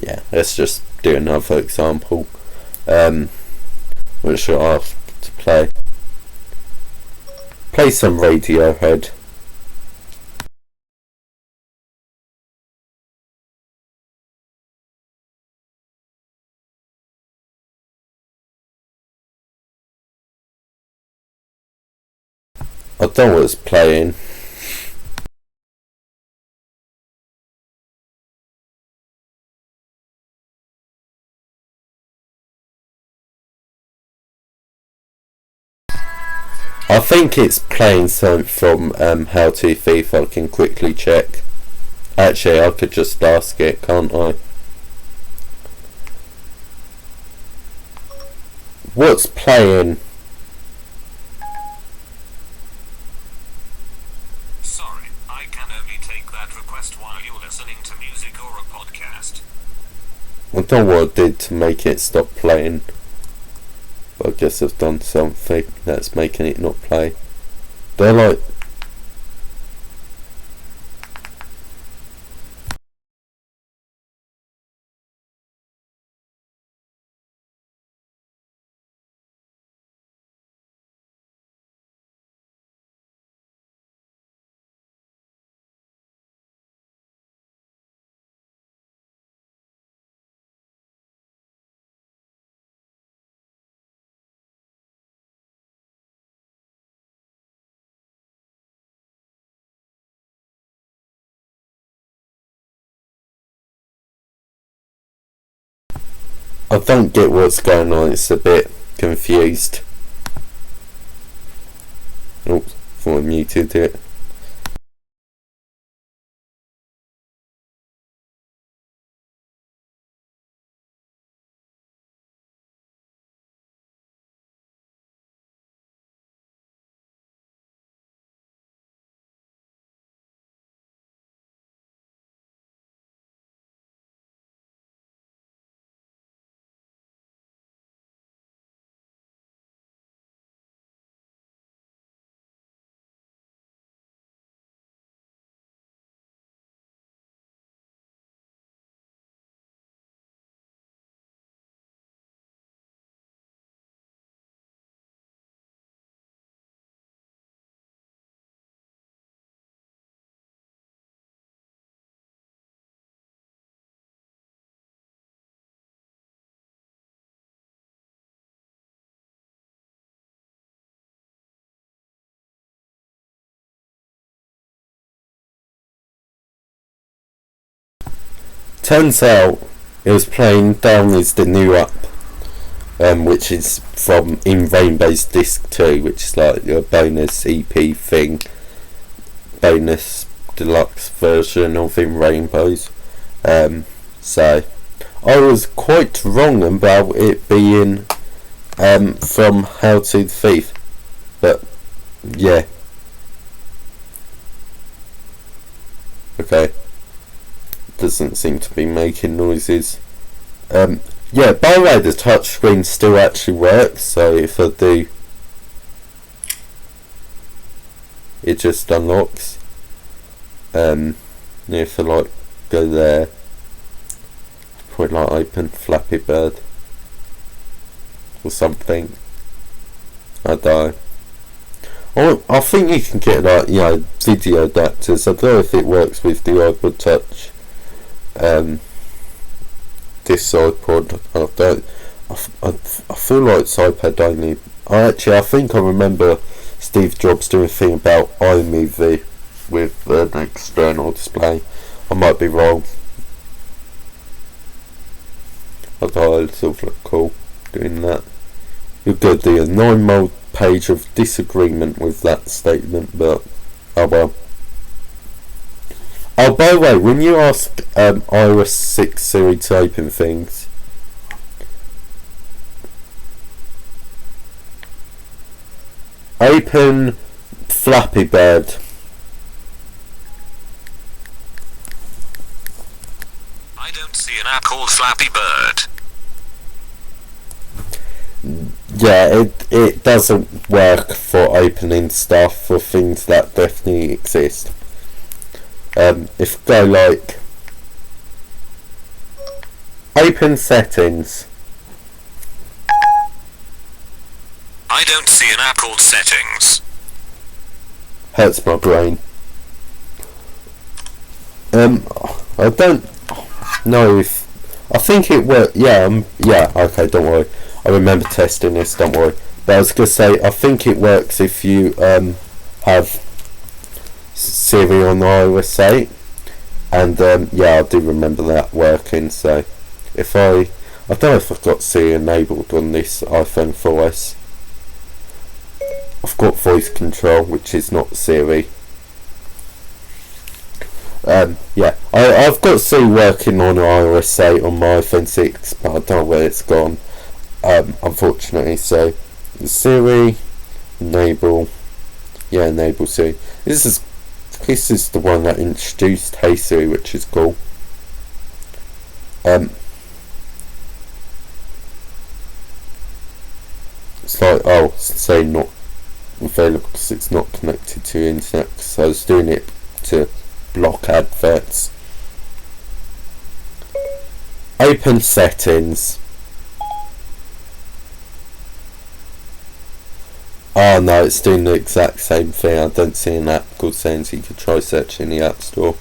yeah. Let's just do another example. What should I ask to play? Play some Radiohead. I don't know what's playing. I think it's playing something from How to Thief. I can quickly check. Actually, I could just ask it, can't I? What's playing? Sorry, I can only take that request while you're listening to music or a podcast. I don't know what I did to make it stop playing. But I guess I've done something that's making it not play. They're like I don't get what's going on. It's a bit confused. Oops, thought I muted it. Turns out it was playing Down Is The New Up, which is from In Rainbow's Disc 2, which is like a bonus EP thing, bonus deluxe version of In Rainbows. So I was quite wrong about it being from How to the Thief, but yeah. Okay. Doesn't seem to be making noises. Yeah, by the way, the touchscreen still actually works, so if I do, it just unlocks. If I like go there, probably like open Flappy Bird or something. I don't know. I think you can get like, video adapters. I don't know if it works with the iPod Touch. This iPod, I feel like it's iPad only. I think I remember Steve Jobs doing a thing about iMovie with an external display. I might be wrong. I thought it sort of looked cool doing that. You're good, do a 9 page of disagreement with that statement, but oh well. Oh, by the way, when you ask iOS 6 Siri to open things, open Flappy Bird. I don't see an app called Flappy Bird. Yeah, it doesn't work for opening stuff for things that definitely exist. If go like open settings. I don't see an app called Settings. Hurts my brain. I don't know if I think it worked. Yeah, okay, don't worry. I remember testing this, don't worry. But I was gonna say, I think it works if you have Siri on iOS 8, and I do remember that working. So if I don't know if I've got Siri enabled on this iPhone 4S. I've got voice control, which is not Siri. I've got Siri working on iOS 8 on my iPhone 6, but I don't know where it's gone, unfortunately. So Siri, enable Siri. This is the one that introduced Hey Siri, which is cool. It's like, say not available because it's not connected to internet, so I was doing it to block adverts. Open settings. Oh no, it's doing the exact same thing. I don't see an app called Settings. You could try searching the App Store.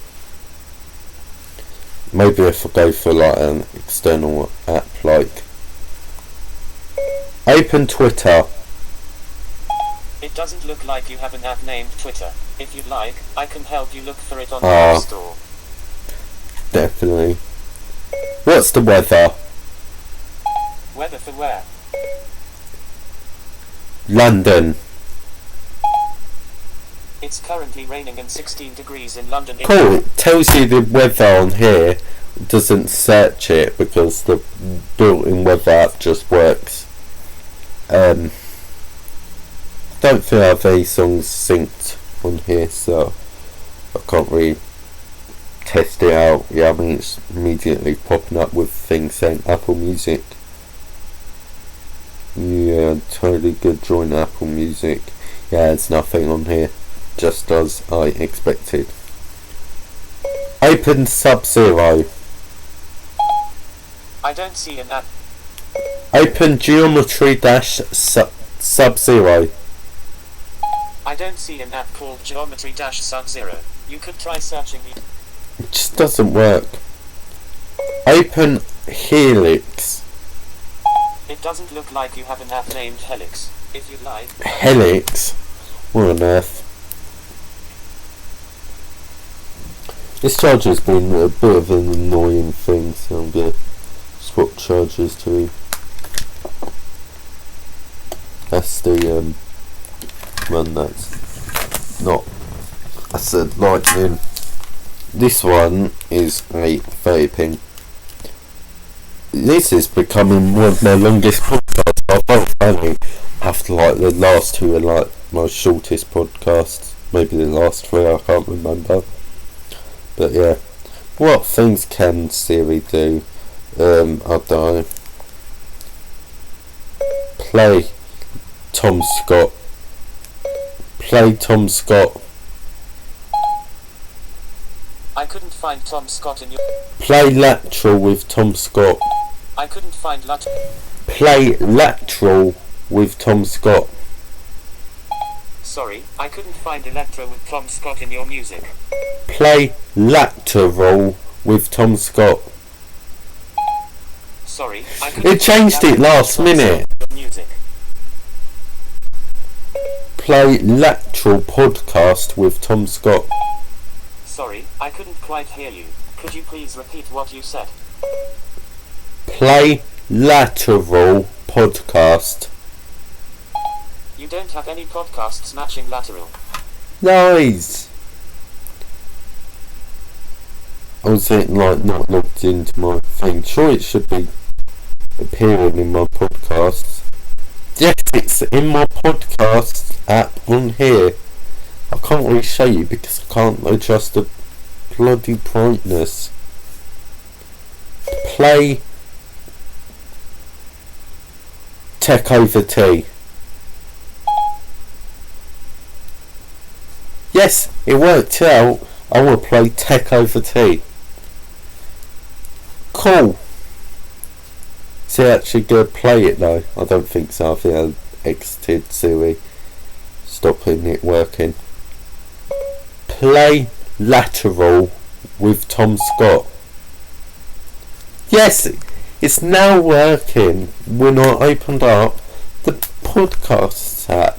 Maybe if I go for like an external app, like open Twitter. It doesn't look like you have an app named Twitter. If you'd like, I can help you look for it on the App Store. Definitely. What's the weather? Weather for where? London. It's currently raining and 16 degrees in London. Cool, it tells you the weather on here. It doesn't search it because the built-in weather app just works. I don't think I have any songs synced on here, so I can't really test it out. Yeah, I mean it's immediately popping up with things saying Apple Music. Yeah, totally good. Join Apple Music. Yeah, there's nothing on here. Just as I expected. Open Sub-Zero. I don't see an app. Open Geometry Dash Sub-Zero. I don't see an app called Geometry Dash Sub-Zero. You could try searching the... It just doesn't work. Open Helix. It doesn't look like you have an app named Helix. If you'd like... Helix? What on earth? This charger's been a bit of an annoying thing, so I'm going to swap chargers to... That's the one that's not... That's a lightning. This one is a 30 pin. This is becoming one of my longest podcasts. I felt funny after like the last two are like my shortest podcasts. Maybe the last three, I can't remember. But yeah. What things can Siri do? I don't know. Play Tom Scott. Play Tom Scott. I couldn't find Tom Scott in your... Play Lateral with Tom Scott. I couldn't find Play Lateral with Tom Scott. Sorry, I couldn't find Electro with Tom Scott in your music. Play Lateral with Tom Scott. Sorry, I couldn't... It changed it last minute. Music. Play Lateral Podcast with Tom Scott. Sorry, I couldn't quite hear you. Could you please repeat what you said? Play Lateral Podcast. You don't have any podcasts matching Lateral. Nice. I was like not logged into my thing. Sure, it should be appearing in my podcasts. Yes, it's in my podcast app on here. I can't really show you because I can't adjust the bloody brightness. Play Tech Over Tea. Yes, it worked out. I want to play Tech Over Tea. Cool. Is it actually going to play it though? I don't think so. I think I exited Siri, stopping it working. Play Lateral with Tom Scott. Yes, it's now working when I opened up the podcasts app.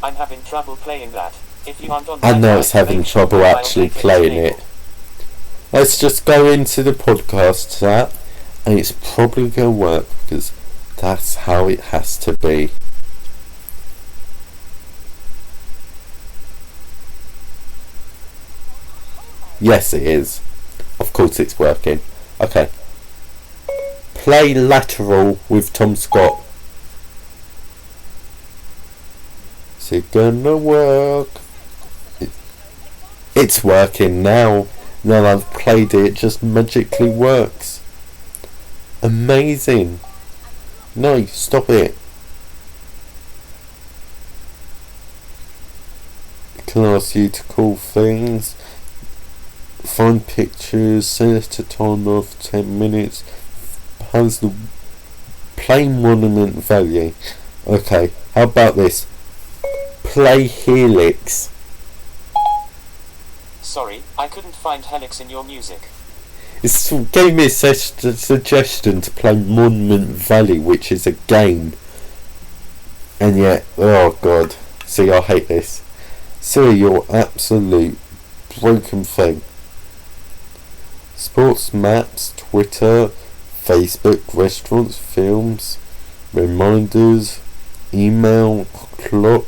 I'm having trouble playing that. If you aren't on... I know it's having trouble actually playing it. Let's just go into the podcasts app and it's probably going to work because that's how it has to be. Yes, it is. Of course it's working. Okay. Play Lateral with Tom Scott. Is it gonna work? It's working now. Now I've played it, it just magically works. Amazing. No, stop it. It can ask you to call things. Find pictures, set a time of 10 minutes, has the play monument value. Okay, how about this? Play Helix. Sorry, I couldn't find Helix in your music. It gave me a suggestion to play Monument Valley, which is a game. And yet, oh god, see, I hate this. See, you're absolute broken thing. Sports maps, Twitter, Facebook, restaurants, films, reminders, email, clock,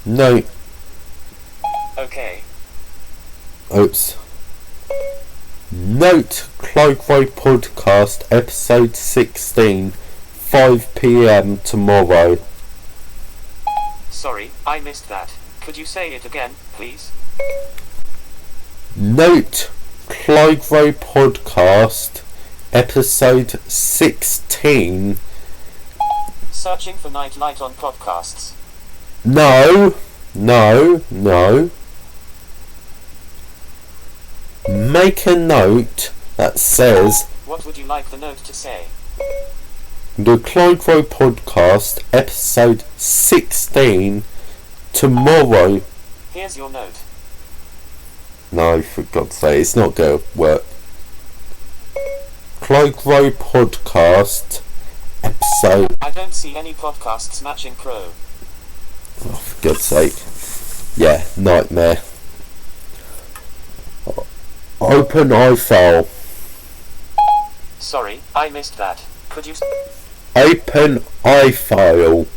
no, Okay. oops. Note, Clygro Podcast, episode 16, 5 p.m. tomorrow. Sorry, I missed that. Could you say it again, please? Note, Clygro Podcast, episode 16. Searching for Nightlight on podcasts. No. Make a note that says What would you like the note to say? the Clygro Podcast, episode 16, tomorrow. Here's your note. No, for God's sake, it's not going to work. Clygro Podcast, episode... I don't see any podcasts matching Crow. Oh, for God's sake. Yeah, nightmare. Open iFile. Sorry, I missed that. Could you... Open iFile.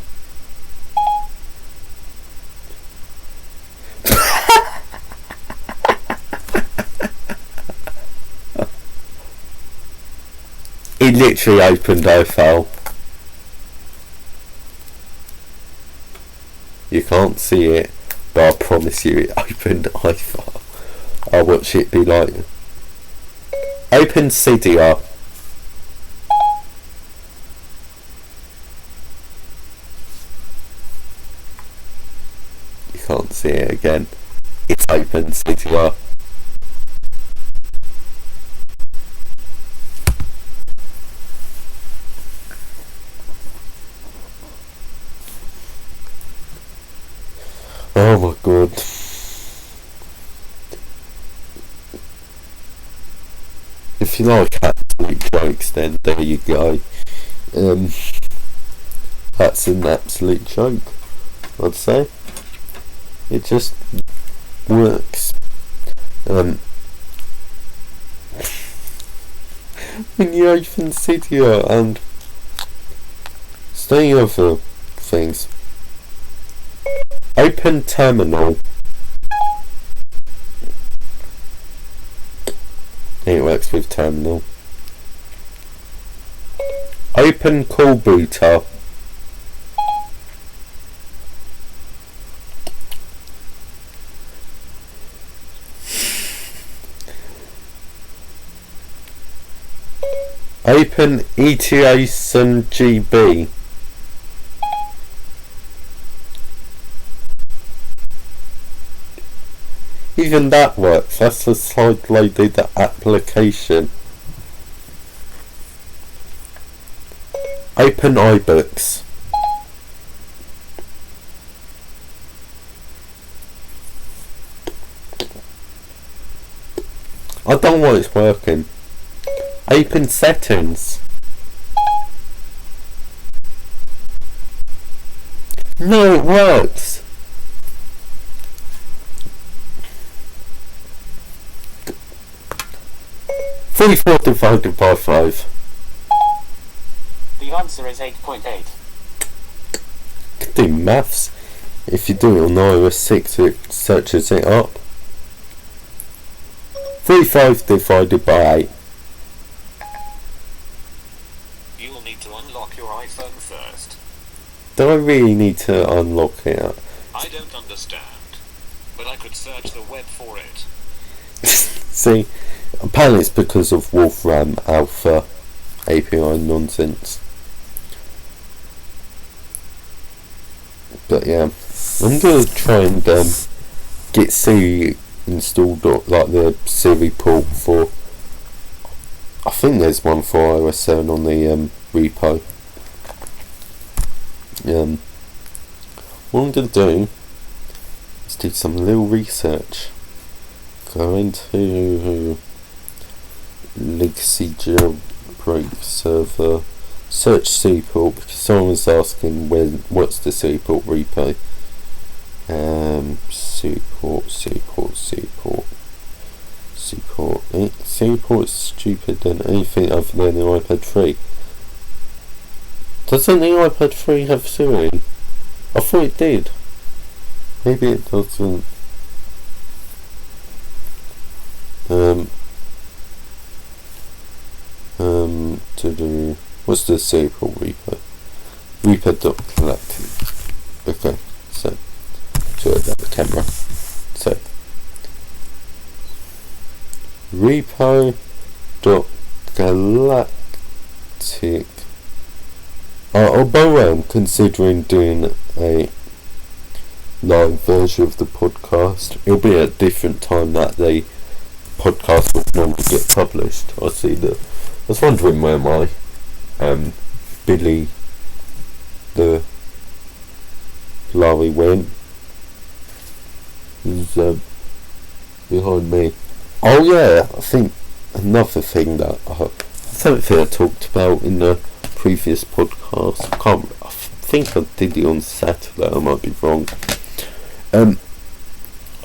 It literally opened iFile. You can't see it, but I promise you it opened iFile. I'll watch it be like... Open Cydia. You can't see it again. It's open Cydia. Oh my god. If you like absolute jokes, then there you go. That's an absolute joke, I'd say. It just works. When you open Cydia and staying over things. Open Terminal. It works with Terminal. Open Call Booter. Open ETA some GB. Even that works. That's a side-loaded application. Open iBooks. I don't know why it's working. Open Settings. No, it works. 34 divided by 5. The answer is 8.8. Can do maths. If you do it on iOS 6, it searches it up. 35 divided by 8. You'll need to unlock your iPhone first. Do I really need to unlock it? I don't understand, but I could search the web for it. See, apparently it's because of Wolfram Alpha API nonsense. But yeah, I'm gonna try and get Siri installed, like the Siri port for. I think there's one for iOS 7 on the repo. What I'm gonna do is do some little research. Go into legacy jailbreak create the server, search Seaport, because someone was asking what's the Seaport repo. Seaport's stupid than anything other than the iPad 3. Doesn't the iPad 3 have Siri? I thought it did. Maybe it doesn't. What's the Seaport repo? Repo.galactic. Okay, so sort out the camera. So repo.galactic. Although I'm considering doing a live version of the podcast, it'll be at a different time that the podcast will normally get published. I was wondering where my Billy the Larry went. He's behind me. Oh yeah, I think another thing that I don't think I talked about in the previous podcast. I think I did it on Saturday. I might be wrong. I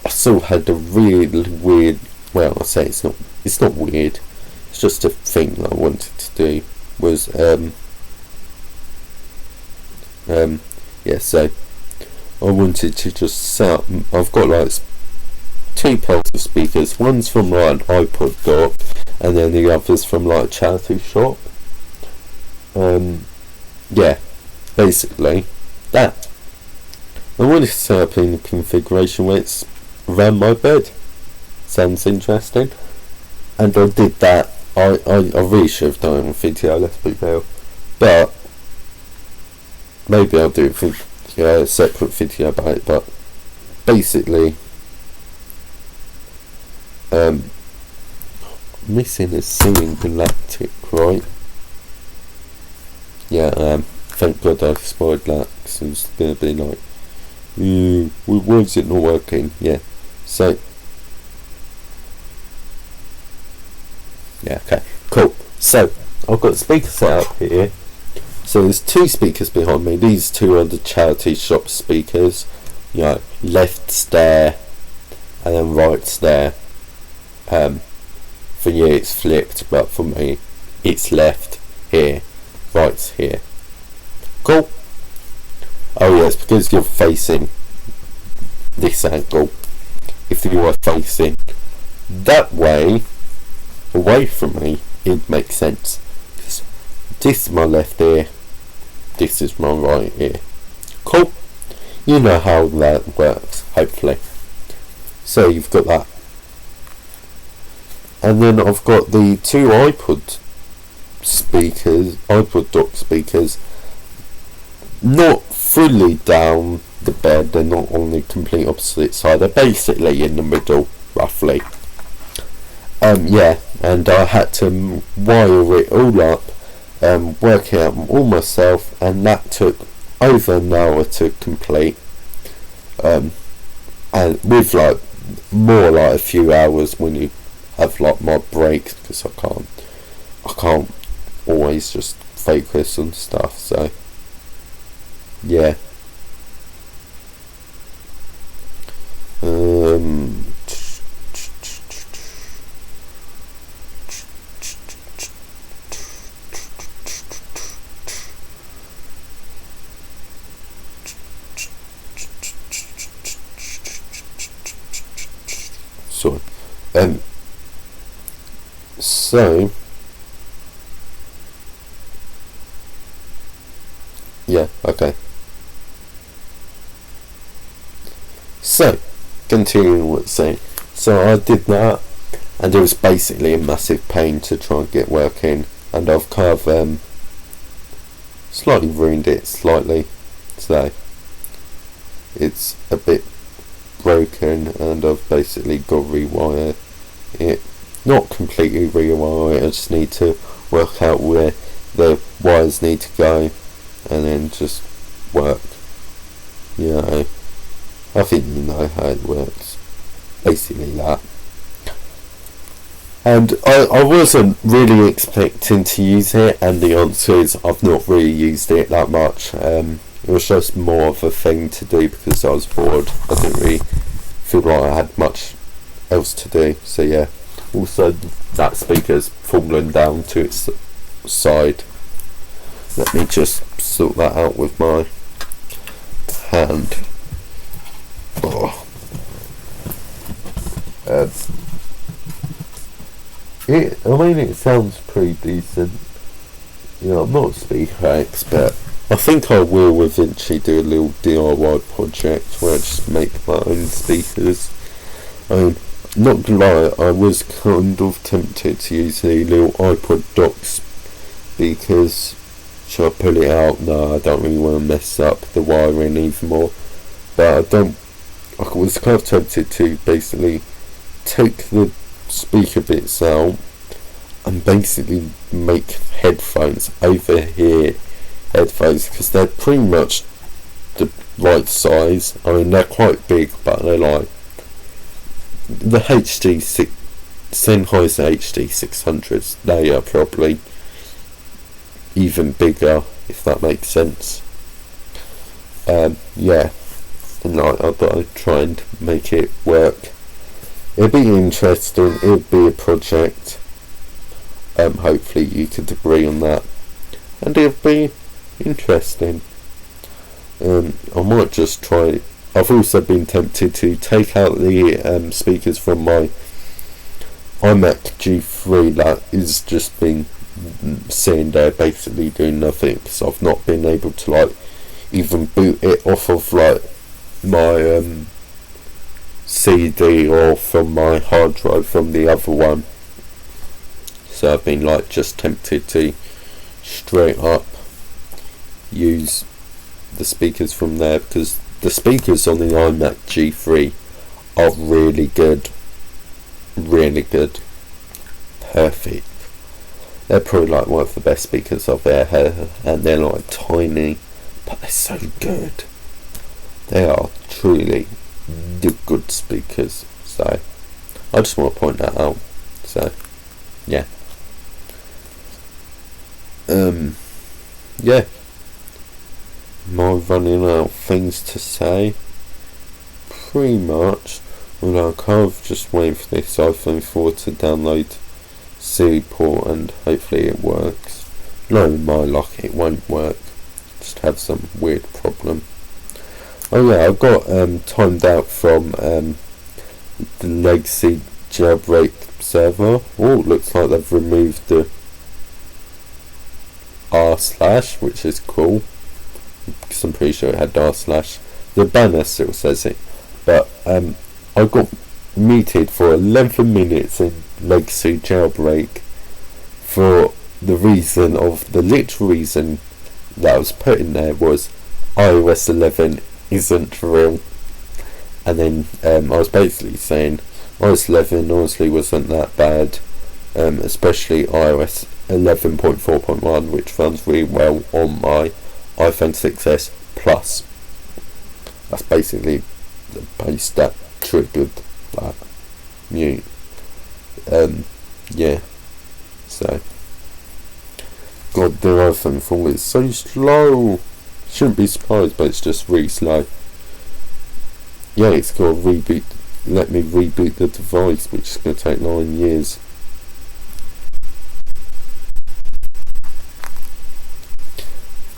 still had a really weird. Well, I say it's not weird. It's just a thing that I wanted to do. Was so I wanted to just set up. I've got like 2 pairs of speakers. One's from like an iPod dock, and then the other's from like a charity shop. Basically that. I wanted to set up in a configuration where it's around my bed. Sounds interesting. And I did that. I really should have done it on video, let's be real. But maybe I'll do it for a separate video about it. But basically, missing a singing galactic, right? Yeah, thank God I spoiled that, because it was going to be like, why is it not working? Yeah, so, yeah, okay, cool. So, I've got the speaker set up here. So there's 2 speakers behind me. These 2 are the charity shop speakers. You know, left stair and then right stair. For you it's flipped, but for me it's left here, right here. Cool. Oh yes, because you're facing this angle. If you are facing that way, away from me, it makes sense. This is my left ear, this is my right ear. Cool. You know how that works, hopefully. So you've got that. And then I've got the 2 iPod dock speakers, not fully down the bed, they're not on the complete opposite side, they're basically in the middle, roughly. And I had to wire it all up, work it out all myself, and that took over an hour to complete. And with like more like a few hours when you have like my breaks, because I can't always just focus on stuff, so yeah. So yeah, okay. So, continuing what I'm saying. So I did that, and it was basically a massive pain to try and get working, and I've kind of slightly ruined it slightly, so it's a bit broken, and I've basically got to rewire it. Not completely rewire it, I just need to work out where the wires need to go, and then just work. You know, I think you know how it works. Basically that. And I wasn't really expecting to use it, and the answer is I've not really used it that much. It was just more of a thing to do because I was bored. I didn't really feel like I had much else to do. So yeah. Also, that speaker's fallen down to its side. Let me just sort that out with my hand. Oh. It sounds pretty decent. I'm not a speaker expert. I think I will eventually do a little DIY project where I just make my own speakers. Not gonna lie, I was kind of tempted to use the little iPod dock speakers. Should I pull it out? No, I don't really want to mess up the wiring even more. But I was kind of tempted to basically take the speaker bits out and basically make headphones over here headphones, because they're pretty much the right size. They're quite big, but they're like the Sennheiser HD 600s. They are probably even bigger, if that makes sense. Yeah, and I'll try and make it work. It'll be interesting. It'll be a project. Hopefully you could agree on that, and it'll be interesting. I might just try. I've also been tempted to take out the speakers from my iMac G3 that is just been sitting there basically doing nothing, because I've not been able to even boot it off of my CD or from my hard drive from the other one. So I've been just tempted to straight up use the speakers from there, because the speakers on the iMac G3 are really good, perfect. They're probably one of the best speakers I've ever had, and they're tiny, but they're so good. They are truly the good speakers. So I just want to point that out. So yeah. Yeah. Am I running out of things to say? Pretty much. Well, I'm kind of just waiting for this iPhone 4 to download Siri port, and hopefully it works. No, my luck, it won't work. Just have some weird problem. Oh yeah, I've got timed out from the legacy jailbreak server. Oh, it looks like they've removed the r/, which is cool, because I'm pretty sure it had r/. The banner still says it, but I got muted for 11 minutes in legacy jailbreak for the literal reason that I was put in there was iOS 11 isn't real. And then I was basically saying iOS 11 honestly wasn't that bad, especially iOS 11.4.1, which runs really well on my iPhone 6s Plus. That's basically the base that triggered that new yeah. So God, the iPhone 4 is so slow. Shouldn't be surprised, but it's just really slow. Yeah, it's got to reboot. Let me reboot the device, which is going to take 9 years.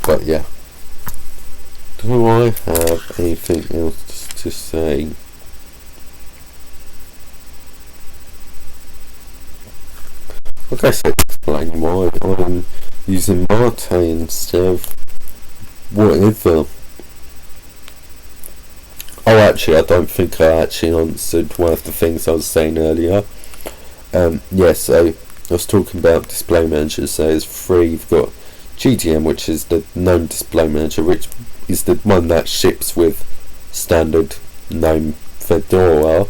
But yeah, do I have anything else to say? I guess I'll explain why I'm using Mate instead of whatever. Oh, actually, I don't think I actually answered one of the things I was saying earlier. Yeah, so I was talking about display managers. So there's three. You've got GTM, which is the GNOME display manager, which is the one that ships with standard GNOME Fedora.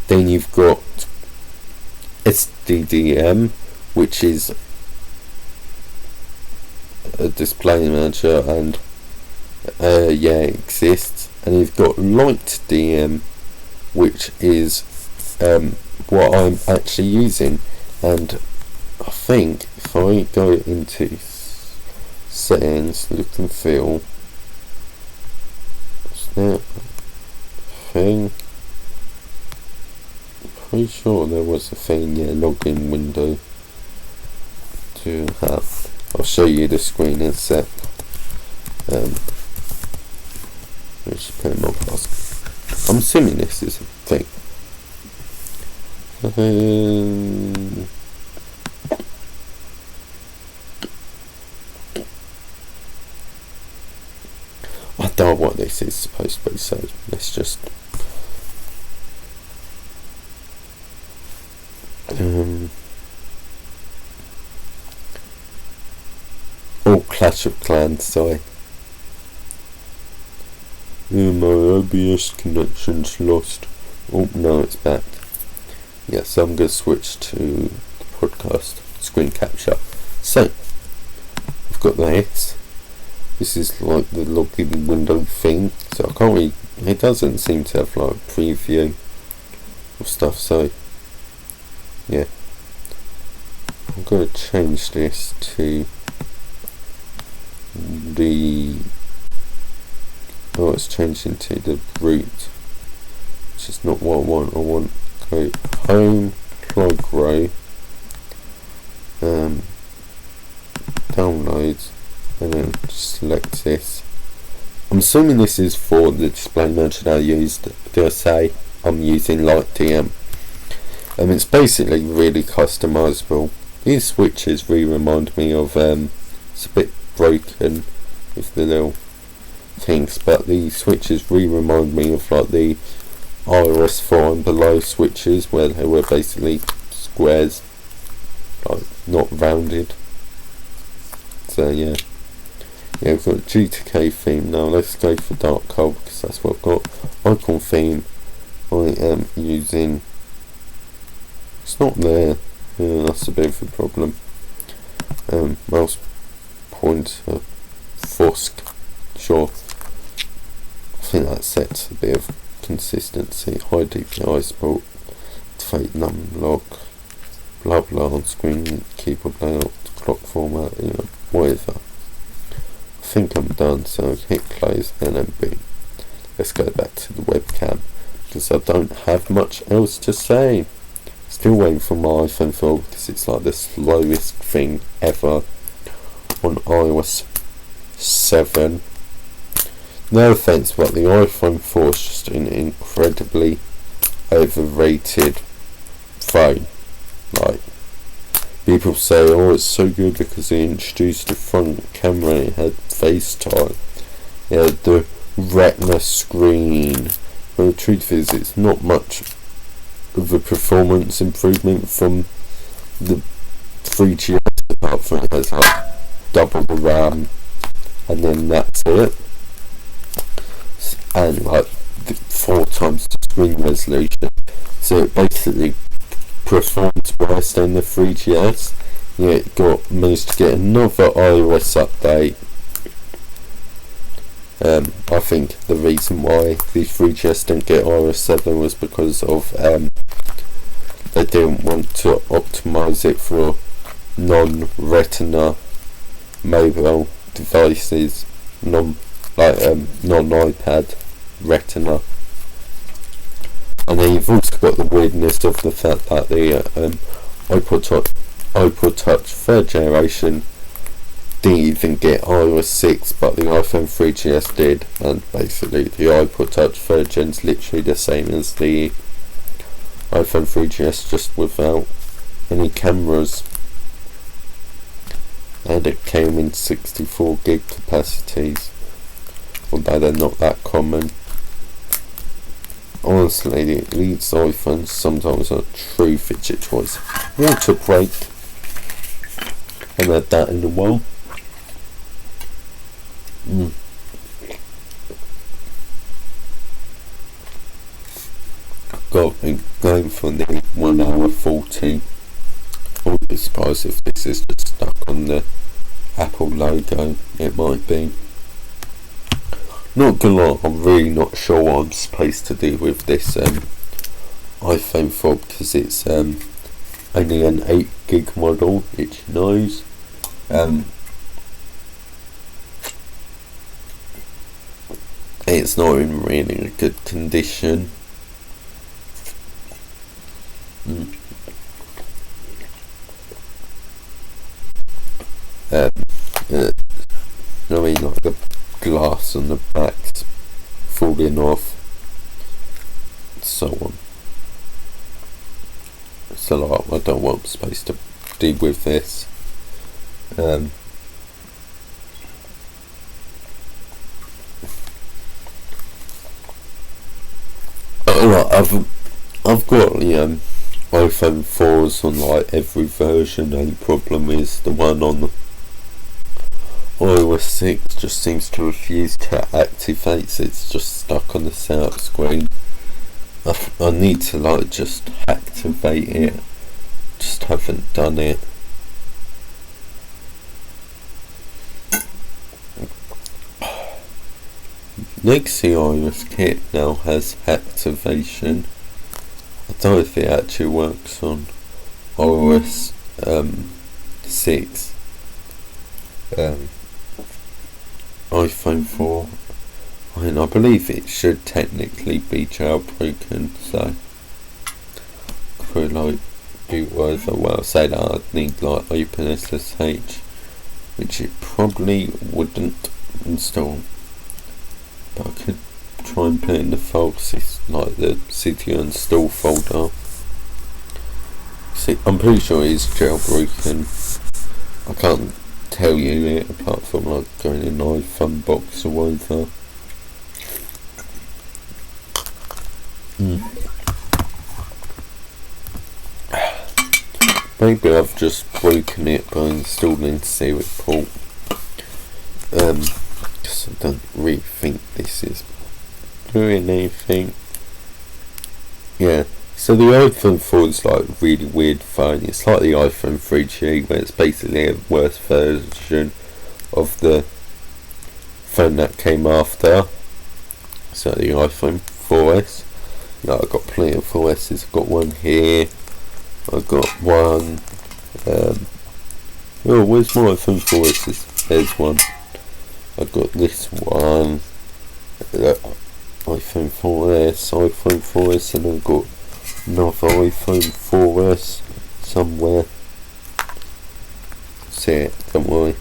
Then you've got SDDM, which is a display manager, and yeah, it exists. And you've got LightDM, which is what I'm actually using. And I think if I go into settings, look and feel, what's that thing? Pretty sure there was a thing, login window to have. I'll show you the screen in a sec. Let's put him on pause. I'm assuming this is a thing. I don't know what this is supposed to be, so let's just Clash of Clans, sorry. My OBS connection's lost. Oh no, it's back. Yeah, so I'm going to switch to the podcast screen capture. So, I've got this. This is like the login window thing. So I can't really, it doesn't seem to have like a preview of stuff, so yeah. I'm going to change this to it's changing to the root, which is not what I want. I want to go home, Clygro, downloads, and then select this. I'm assuming this is for the display manager I used. Do I say I'm using LightDM? It's basically really customizable. These switches really remind me of it's a bit broken with the little things, but the switches really remind me of like the iOS 4 and below switches, where they were basically squares, like not rounded. So yeah, we've got G2K theme now. Let's go for dark color because that's what I've got. Icon theme I am using, it's not there. That's a bit of a problem. Mouse pointer Fosk, sure. I think that sets a bit of consistency. High DPI support, fake numlock, blah blah on screen, keyboard layout, clock format, whatever. I think I'm done, so hit close and then boom. Let's go back to the webcam because I don't have much else to say. Still waiting for my iPhone 4 because it's like the slowest thing ever on iOS 7. No offense, but the iPhone 4 is just an incredibly overrated phone. Like, people say, oh, it's so good because they introduced the front camera and it had FaceTime. It had the Retina screen. But the truth is, it's not much of a performance improvement from the 3GS, apart from it has like double the RAM, and then that's it. And like 4 times the screen resolution, so it basically performs worse than the 3GS. It managed to get another iOS update. I think the reason why the 3GS didn't get iOS 7 was because of they didn't want to optimize it for non-Retina mobile devices, non-iPad Retina. And then you've also got the weirdness of the fact that the iPod Touch 3rd generation didn't even get iOS 6, but the iPhone 3GS did, and basically the iPod Touch 3rd gen is literally the same as the iPhone 3GS, just without any cameras, and it came in 64 gig capacities, although they're not that common. Honestly, these iPhones sometimes are true fidget toys. Water break, and add that in the wall. I've been going for nearly 1 hour 40. I wouldn't be surprised if this is just stuck on the Apple logo. It might be. Not gonna lie, I'm really not sure what I'm supposed to do with this iPhone 4 because it's only an 8 gig model, which knows. It's not in really good condition. I mean, like the glass on the back's falling off, so on. So like, I don't know what I'm supposed to do with this. I've got the iPhone 4s on like every version. The only problem is the one on the iOS 6 just seems to refuse to activate, so it's just stuck on the setup screen. I need to like just activate it, just haven't done it. Legacy iOS kit now has activation. I don't know if it actually works on iOS 6. iPhone 4, I believe it should technically be jailbroken, so could like boot over. Well, say that I'd need like OpenSSH, which it probably wouldn't install, but I could try and put in the files, like the city install folder. See, I'm pretty sure it is jailbroken. I can't tell you it apart from like going in an iPhone box or whatever. Maybe I've just broken it by installing Serial Port, because I don't really think this is doing anything. Yeah, so the iPhone 4 is like a really weird phone. It's like the iPhone 3G, where it's basically a worse version of the phone that came after. So the iPhone 4S. I've got plenty of 4Ss. I've got one here. I've got one. Where's my iPhone 4S? There's one. I've got this one. iPhone 4S, iPhone 4S, and I've got another iPhone 4S somewhere. That's it, don't worry.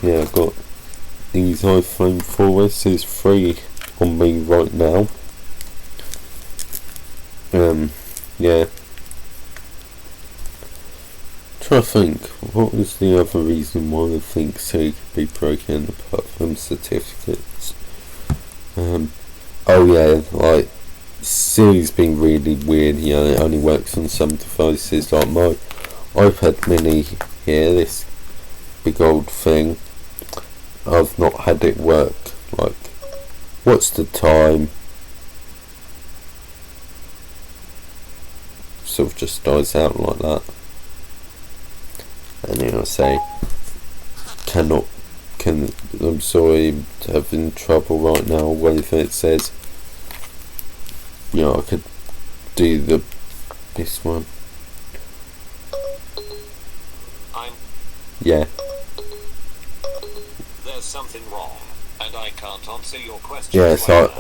Yeah, I've got these iPhone 4S's free on me right now. Yeah. Try to think, what was the other reason why I think Siri could be broken apart from certificates? Oh yeah, like Siri's been really weird. It only works on some devices. Like my iPad mini here, this big old thing, I've not had it work. Like, what's the time? Sort of just dies out like that. And then I say, I'm sorry, having trouble right now, or whatever it says. I could do this one. Yeah. There's something wrong, and I can't answer your question now.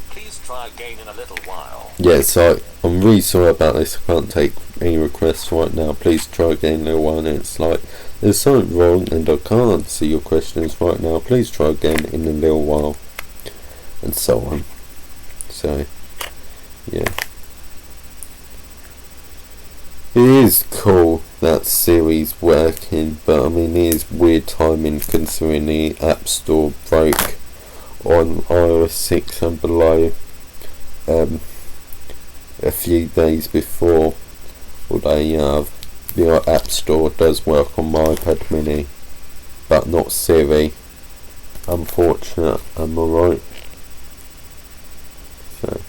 Please try again in a little while. Yeah, so I'm really sorry about this. I can't take any requests right now. Please try again in a little while. And it's like, there's something wrong and I can't answer your questions right now. Please try again in a little while. And so on. So, yeah. It is cool that Siri's working, but I mean, it is weird timing considering the App Store broke on iOS 6 and below a few days before. Although the App Store does work on my iPad mini, but not Siri. Unfortunate, am I right? So,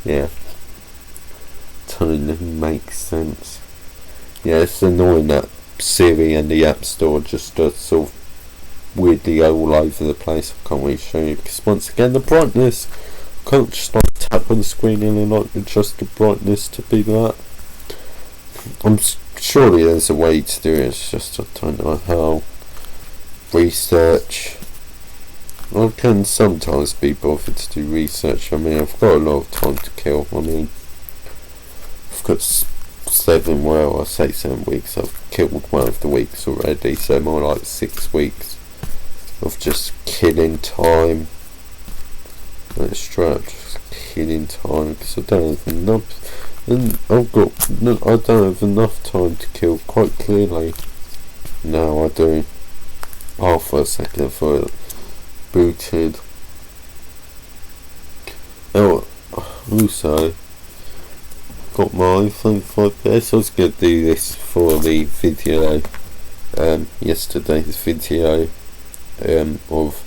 yeah. Totally makes sense. Yeah, it's annoying that Siri and the App Store just sort of weirdly all over the place. I can't really show you because once again the brightness, I can't just like tap on the screen and I adjust the brightness to be that. Surely there's a way to do it, it's just I don't know how. Research. I can sometimes be bothered to do research. I mean, I've got a lot of time to kill. I mean, I've got 7 weeks. I've killed one of the weeks already, so more like 6 weeks of just killing time. And it's straight up just killing time because I don't have enough. And I don't have enough time to kill quite clearly. Now I do. Oh, for a second I thought it booted. Oh, also got my iPhone 5S. I was going to do this for the video, yesterday's video, of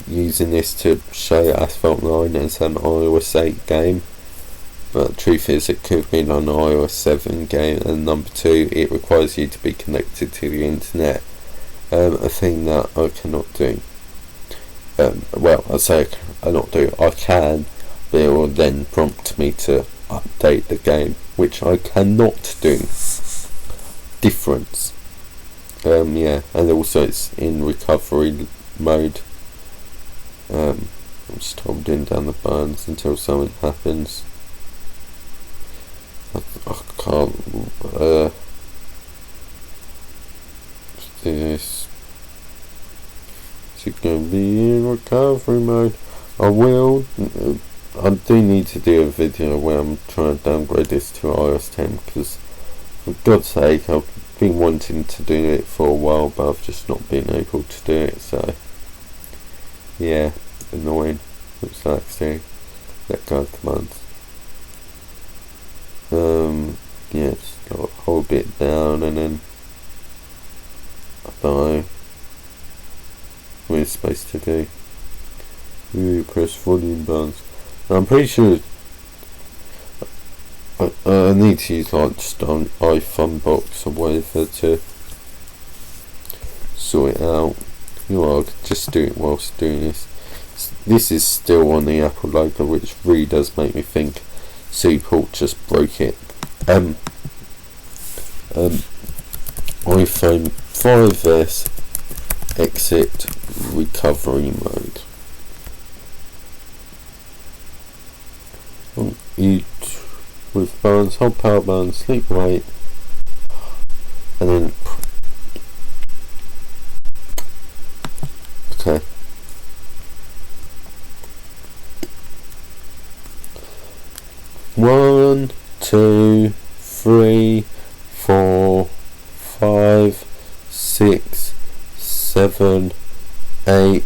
using this to show Asphalt 9 as an iOS 8 game, but the truth is it could be an iOS 7 game, and number 2, it requires you to be connected to the internet, a thing that I cannot do. Well, I say I cannot do, I can, but it will then prompt me to update the game, which I cannot do. Difference. Yeah, and also it's in recovery mode. I'm just holding down the buttons until something happens. I can't do this. Is it going to be in recovery mode? I do need to do a video where I'm trying to downgrade this to iOS 10, because for God's sake I've been wanting to do it for a while, but I've just not been able to do it, so yeah, annoying. Looks like so. Let go of commands. Yeah, just gotta hold it down and then I don't know what it's supposed to do. Ooh, press volume buttons. I'm pretty sure I need to use like just an iPhone box or whatever to sort it out. You know, I could just do it whilst doing this. This is still on the Apple logo, which really does make me think Seaport just broke it. iPhone 5S exit recovery mode. Eat with buttons, hold power button, sleep wait, and then okay. One, 2, 3, 4, 5, 6, 7, 8,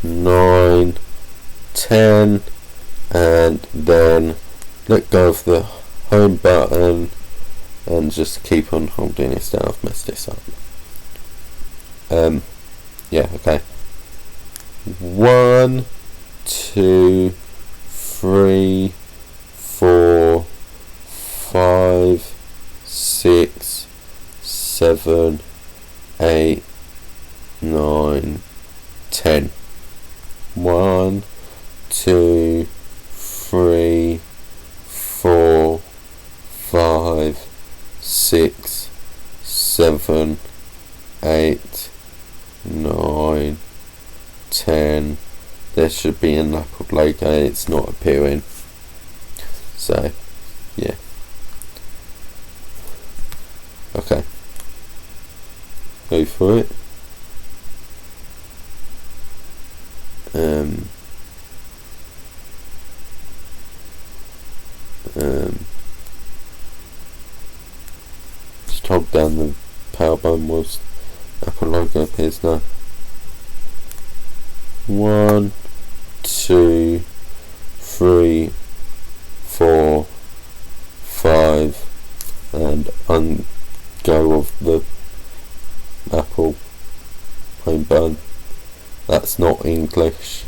9, 10, and then let go of the home button and just keep on holding this down. I've messed this up. Yeah, okay. 1, 2, 3, 4, 5, 6, 7, 8, 9, 10. 1, 2, 3, 4, 5, 6, 7, 8, 9, 10. There should be an Apple logo, it's not appearing. So, yeah. Okay. Go for it. Just hold down the power button whilst Apple logo appears now. 1, 2, 3, 4, 5, and ungo of the Apple home button. That's not English.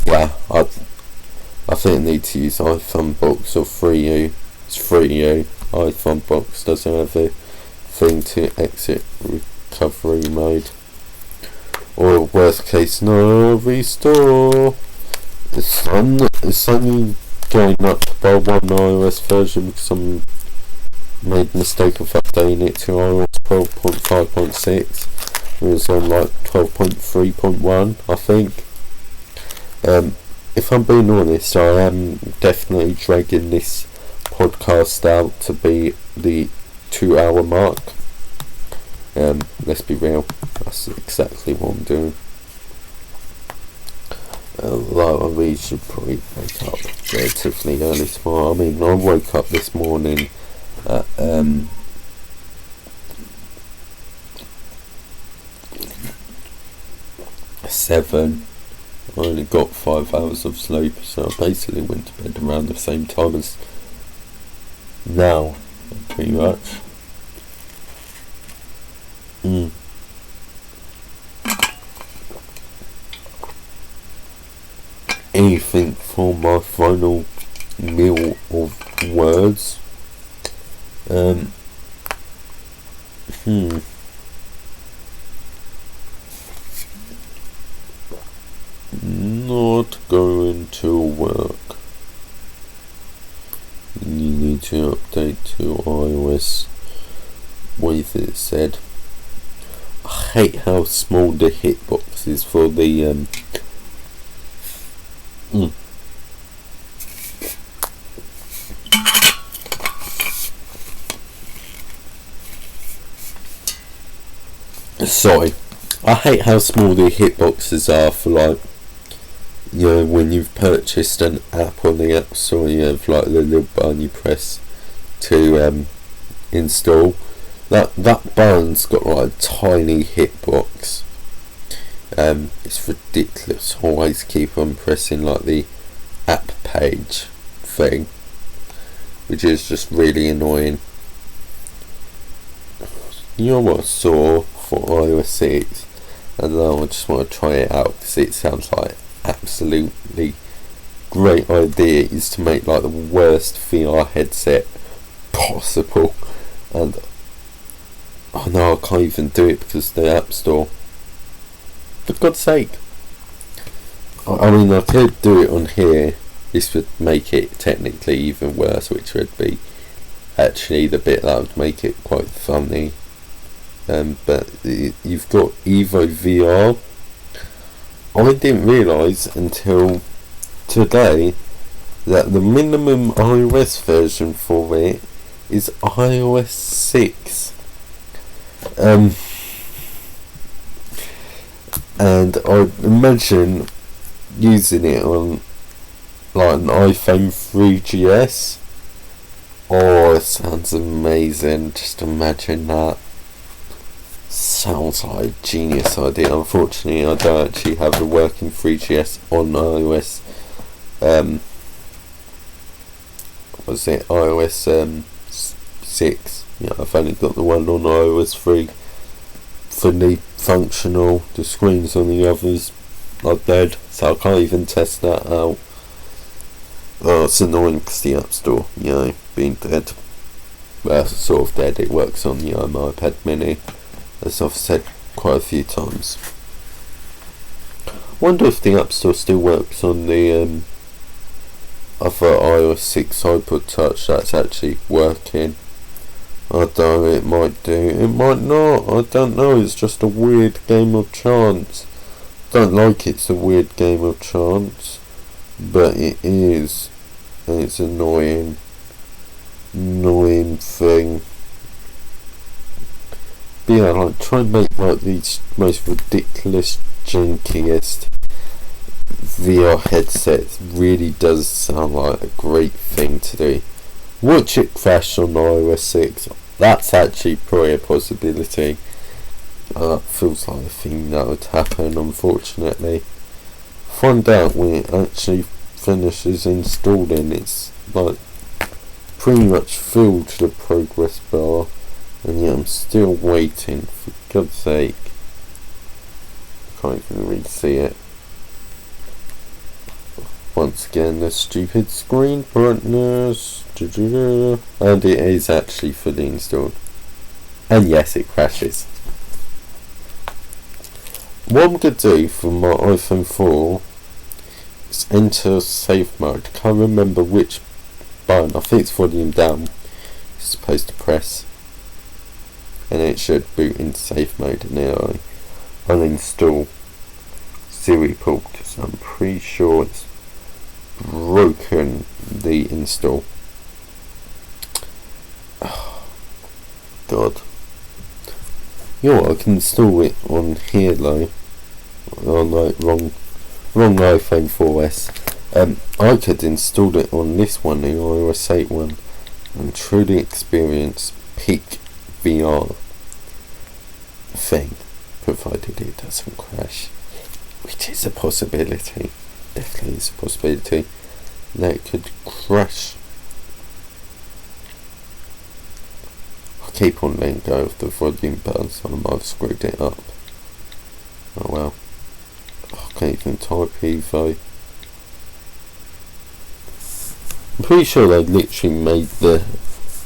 Yeah, I think I need to use iPhone box or FreeU. It's FreeU. iPhone box doesn't have a thing to exit recovery mode. or worst case scenario, restore. It's only going up by one iOS version because I made the mistake of updating it to iOS 12.5.6. It was on like 12.3.1, I think. If I'm being honest, I am definitely dragging this podcast out to be the 2-hour mark. Let's be real, that's exactly what I'm doing. Although I really should probably wake up relatively early tomorrow. I mean, I woke up this morning at 7. I only got 5 hours of sleep, so I basically went to bed around the same time as now, pretty much. Anything for my final meal of words? Not going to work. You need to update to iOS. What is it said? I hate how small the hitbox is for the Sorry. I hate how small the hitboxes are for, like, you know, when you've purchased an app on the App Store, you have like the little button you press to install. That button's got like a tiny hitbox. It's ridiculous. I always keep on pressing like the app page thing, which is just really annoying. You know what I saw for iOS 6? And now I just want to try it out because it sounds like absolutely great idea is to make like the worst VR headset possible, and oh no, I can't even do it because of the App Store. For God's sake. I mean, I could do it on here. This would make it technically even worse, which would be actually the bit that would make it quite funny. But you've got Evo VR. I didn't realise until today that the minimum iOS version for it is iOS 6. And I imagine using it on like an iPhone 3GS. Oh, it sounds amazing. Just imagine that. Sounds like a genius idea. Unfortunately, I don't actually have a working 3GS on iOS. Was it iOS 6? Yeah, I've only got the one on iOS 3. Fully functional. The screens on the others are dead, so I can't even test that out. Oh, it's annoying because the App Store, you know, being dead. Well, sort of dead. It works on the iPad Mini, as I've said quite a few times. Wonder if the App Store still works on the other iOS 6 iPod Touch that's actually working. I don't know, it might do, it might not, I don't know, it's just a weird game of chance. Don't like it's a weird game of chance, but it is, and it's annoying thing. But yeah, like, try and make like these most ridiculous, jankiest VR headsets really does sound like a great thing to do. Watch it crash on iOS 6. That's actually probably a possibility. Feels like a thing that would happen, unfortunately. Find out when it actually finishes installing. It's like pretty much filled to the progress bar, and yeah, I'm still waiting, for God's sake. I can't even really see it. Once again, the stupid screen brightness. And it is actually fully installed. And yes, it crashes. what I'm going to do for my iPhone 4 is enter safe mode. Can't remember which button. I think it's volume down. You're supposed to press, and it should boot into safe mode. And now I uninstall Siri Port because I'm pretty sure it's broken the install. Oh, God. You know what, I can install it on here though. On like wrong iPhone 4S. I could install it on this one, the iOS 8 one, and truly experience peak VR thing, provided it doesn't crash, which is a possibility. Definitely is a possibility that it could crash. I keep on letting go of the volume button, so I might have screwed it up. Oh well. I can't even type Evo. I'm pretty sure they literally made the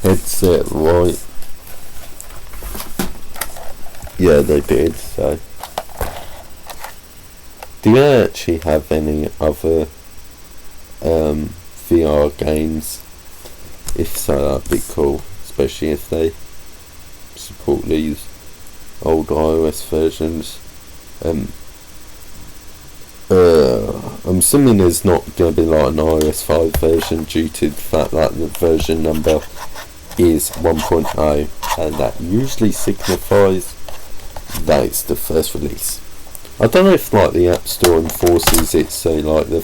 headset right. Yeah, they did, so. Do you actually have any other VR games? If so, that'd be cool, especially if they support these old iOS versions. I'm assuming there's not going to be like an iOS 5 version due to the fact that the version number is 1.0, and that usually signifies that it's the first release. I don't know if like the App Store enforces it, say like the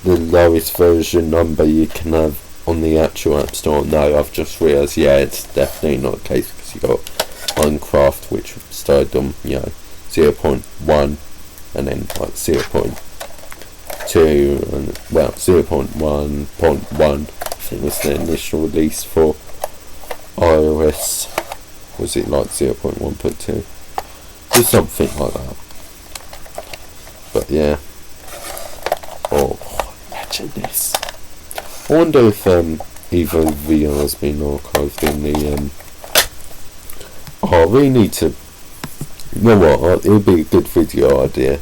lowest version number you can have on the actual App Store. No, I've just realised, yeah, it's definitely not the case, because you got Minecraft, which started on 0.1, and then like 0.2, and well 0.1.1 I think was the initial release for iOS. Was it like 0.1.2 or something like that? But yeah. Oh, imagine this. I wonder if Evo VR has been archived in the I really need to. You know what? It would be a good video idea.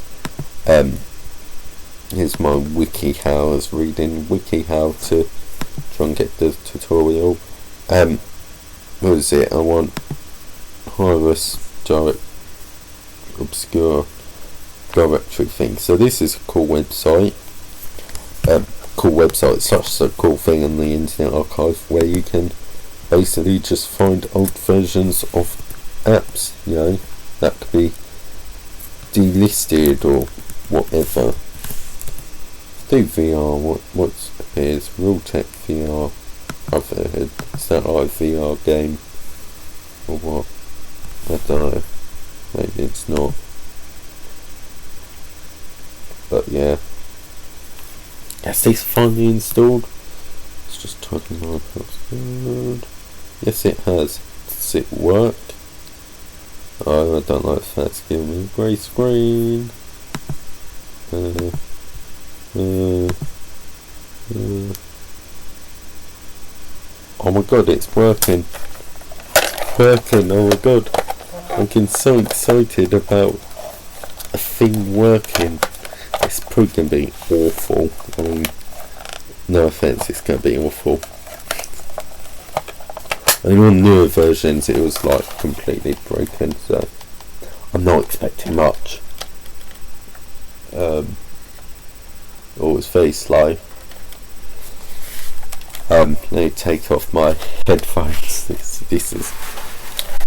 Here's my WikiHow. I was reading WikiHow to try and get the tutorial. What is it? I want iOS direct obscure directory thing. So this is a cool website. It's such a cool thing on the Internet Archive, where you can basically just find old versions of apps, that could be delisted or whatever. Do VR, what appears? Real Tech VR Brotherhood. Is that like a VR game? Or what? I don't know. Maybe it's not. But yeah. Has this finally installed? Let's just type in my password. Yes, it has. Does it work? Oh, I don't like the fact it's giving me a grey screen. Oh my god, it's working. Oh my god. I'm getting so excited about a thing working. It's probably going to be awful. I mean, no offence, it's going to be awful. I mean, on newer versions it was like completely broken, so I'm not expecting much. It's very slow. Let me take off my headphones. This is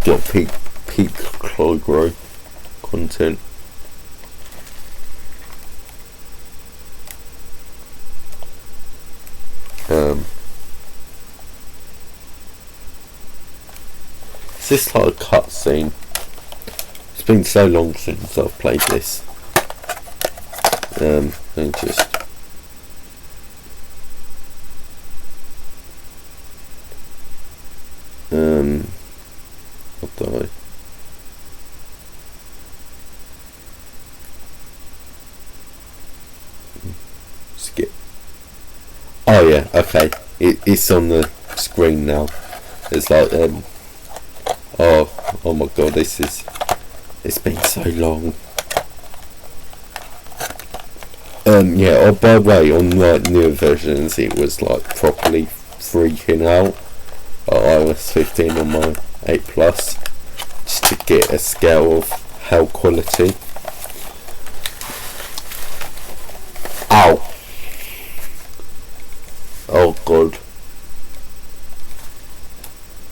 got peak Clygro content. Is this like a cutscene? It's been so long since I've played this. And just what do I? Skip. Oh yeah, okay. It's on the screen now. It's like oh my god, it's been so long. Yeah, by the way, on like newer versions it was like properly freaking out. I was 15 on my 8 Plus, just to get a scale of how quality. Ow! Oh god.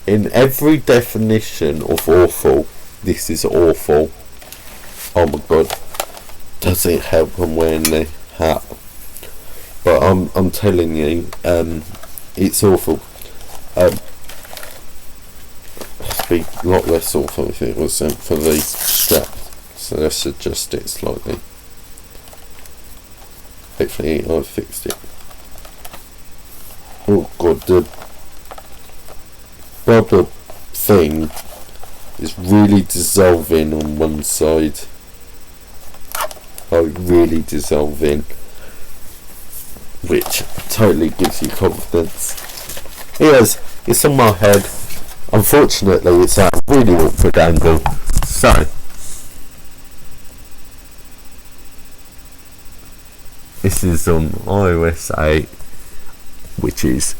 In every definition of awful, this is awful. Oh my god. Does it help I'm wearing the hat? But I'm telling you, it's awful. It'd be a lot less awful if it wasn't for the strap. So let's adjust it slightly. Hopefully I've fixed it. Oh god, the rubber thing is really dissolving on one side. Like really dissolving, which totally gives you confidence. Yes, it's on my head. Unfortunately, it's at a really awkward angle. So, this is on iOS 8, which is...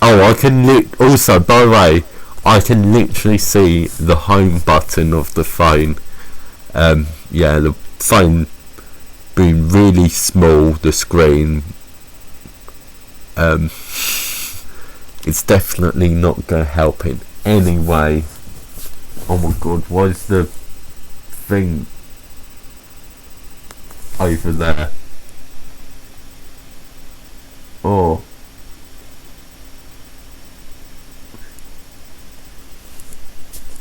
Oh, I can also, by the way, I can literally see the home button of the phone. Yeah, the phone being really small, the screen. It's definitely not going to help in any way. Oh my god, why is the thing over there? Oh.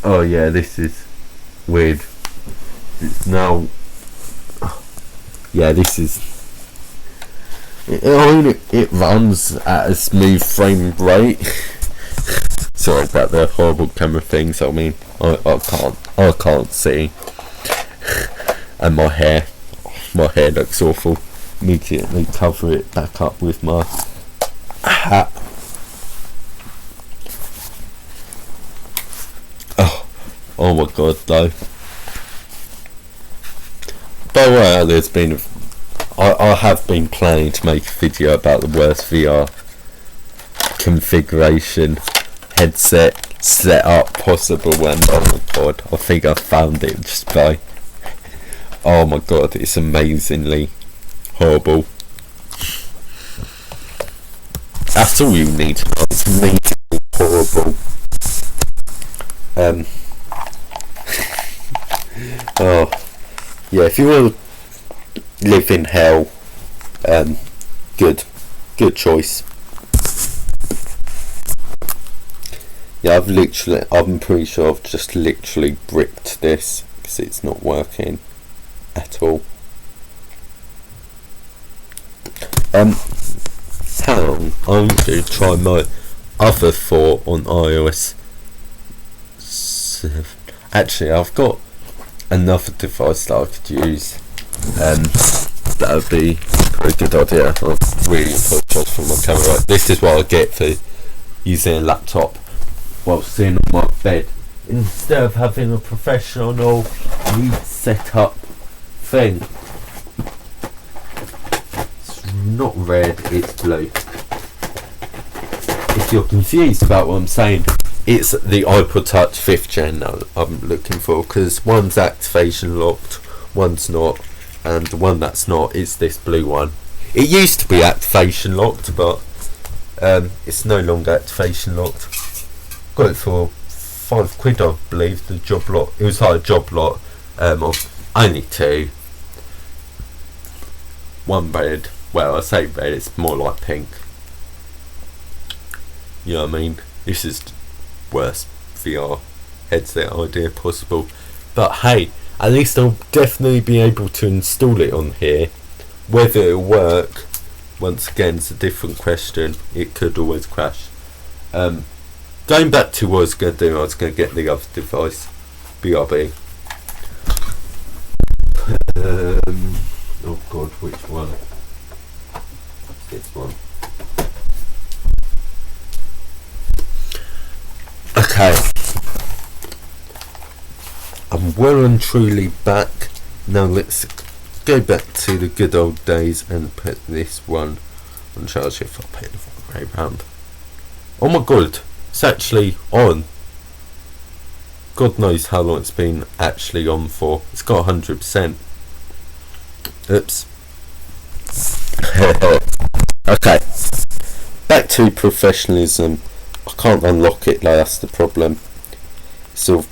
Oh yeah, this is weird. It's now... Yeah, this is... It runs at a smooth frame rate. Sorry about the horrible camera things. I mean, I can't see. And my hair looks awful. Immediately cover it back up with my hat. Oh my god, though. By the way, there's been I have been planning to make a video about the worst VR configuration headset setup possible, and oh my god, I think I found it just by... Oh my god, it's amazingly horrible. That's all you need to know. It's amazingly horrible. Oh yeah, if you want to live in hell, good choice. Yeah, I'm pretty sure I've just literally bricked this because it's not working at all. Hang on, I'm going to try my other 4 on iOS 7. Actually, I've got another device that I could use. That would be a pretty good idea. I really apologise for my camera. This is what I get for using a laptop while sitting on my bed instead of having a professional set up thing. It's not red, it's blue. If you're confused about what I'm saying, it's the iPod Touch 5th gen I'm looking for, because one's activation locked, one's not, and the one that's not is this blue one. It used to be activation locked, but it's no longer activation locked. Got it for £5, I believe, the job lot. It was like a job lot of only 2. One red, well I say red, it's more like pink. You know what I mean? This is worst VR headset idea possible, but hey, at least I'll definitely be able to install it on here. Whether it'll work, once again, is a different question. It could always crash. Going back to what I was going to do, I was going to get the other device, BRB. Oh god, which one? This one. Okay, I'm well and truly back. Now let's go back to the good old days and put this one on charge if I put it the wrong way round. Oh my god, it's actually on. God knows how long it's been actually on for. It's got 100%. Oops. Okay. Back to professionalism. I can't unlock it, like, that's the problem. It sort of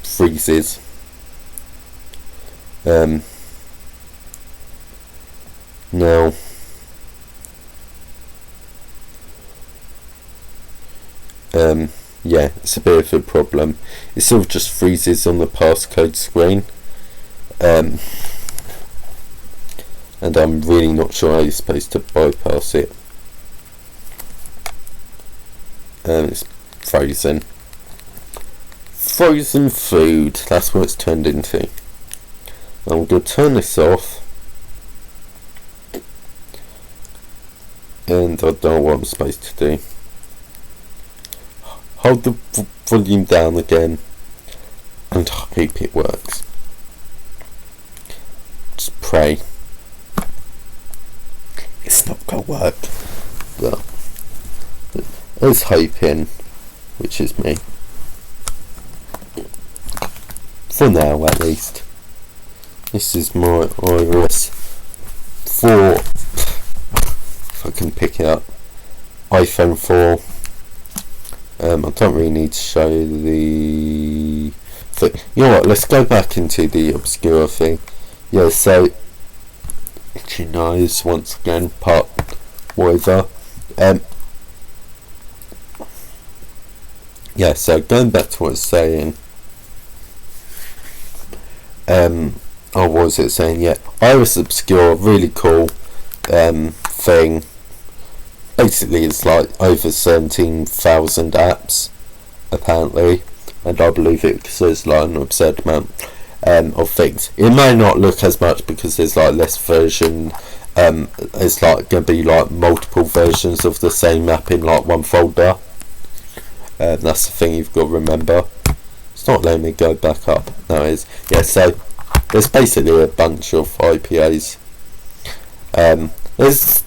freezes. Now, yeah, it's a bit of a problem. It sort of just freezes on the passcode screen. And I'm really not sure how you're supposed to bypass it. It's frozen. Frozen food, that's what it's turned into. I'm going to turn this off. And I don't know what I'm supposed to do. Hold the volume down again. And hope it works. Just pray. It's not going to work. Well, there's hoping, which is me. For now, at least. This is my iOS 4. If I can pick it up. iPhone 4. I don't really need to show the thing. You know what? Let's go back into the obscure thing. Yeah, so itchy nose once again. Part whatever. Yeah, so going back to what I was saying. What was it saying? Yeah, iOS Obscure, really cool thing. Basically, it's like over 17,000 apps, apparently, and I believe it because there's like an absurd amount of things. It may not look as much because there's like less version. It's like going to be like multiple versions of the same app in like one folder. That's the thing you've got to remember. It's not letting me go back up. No, it is. Yeah, so there's basically a bunch of IPAs.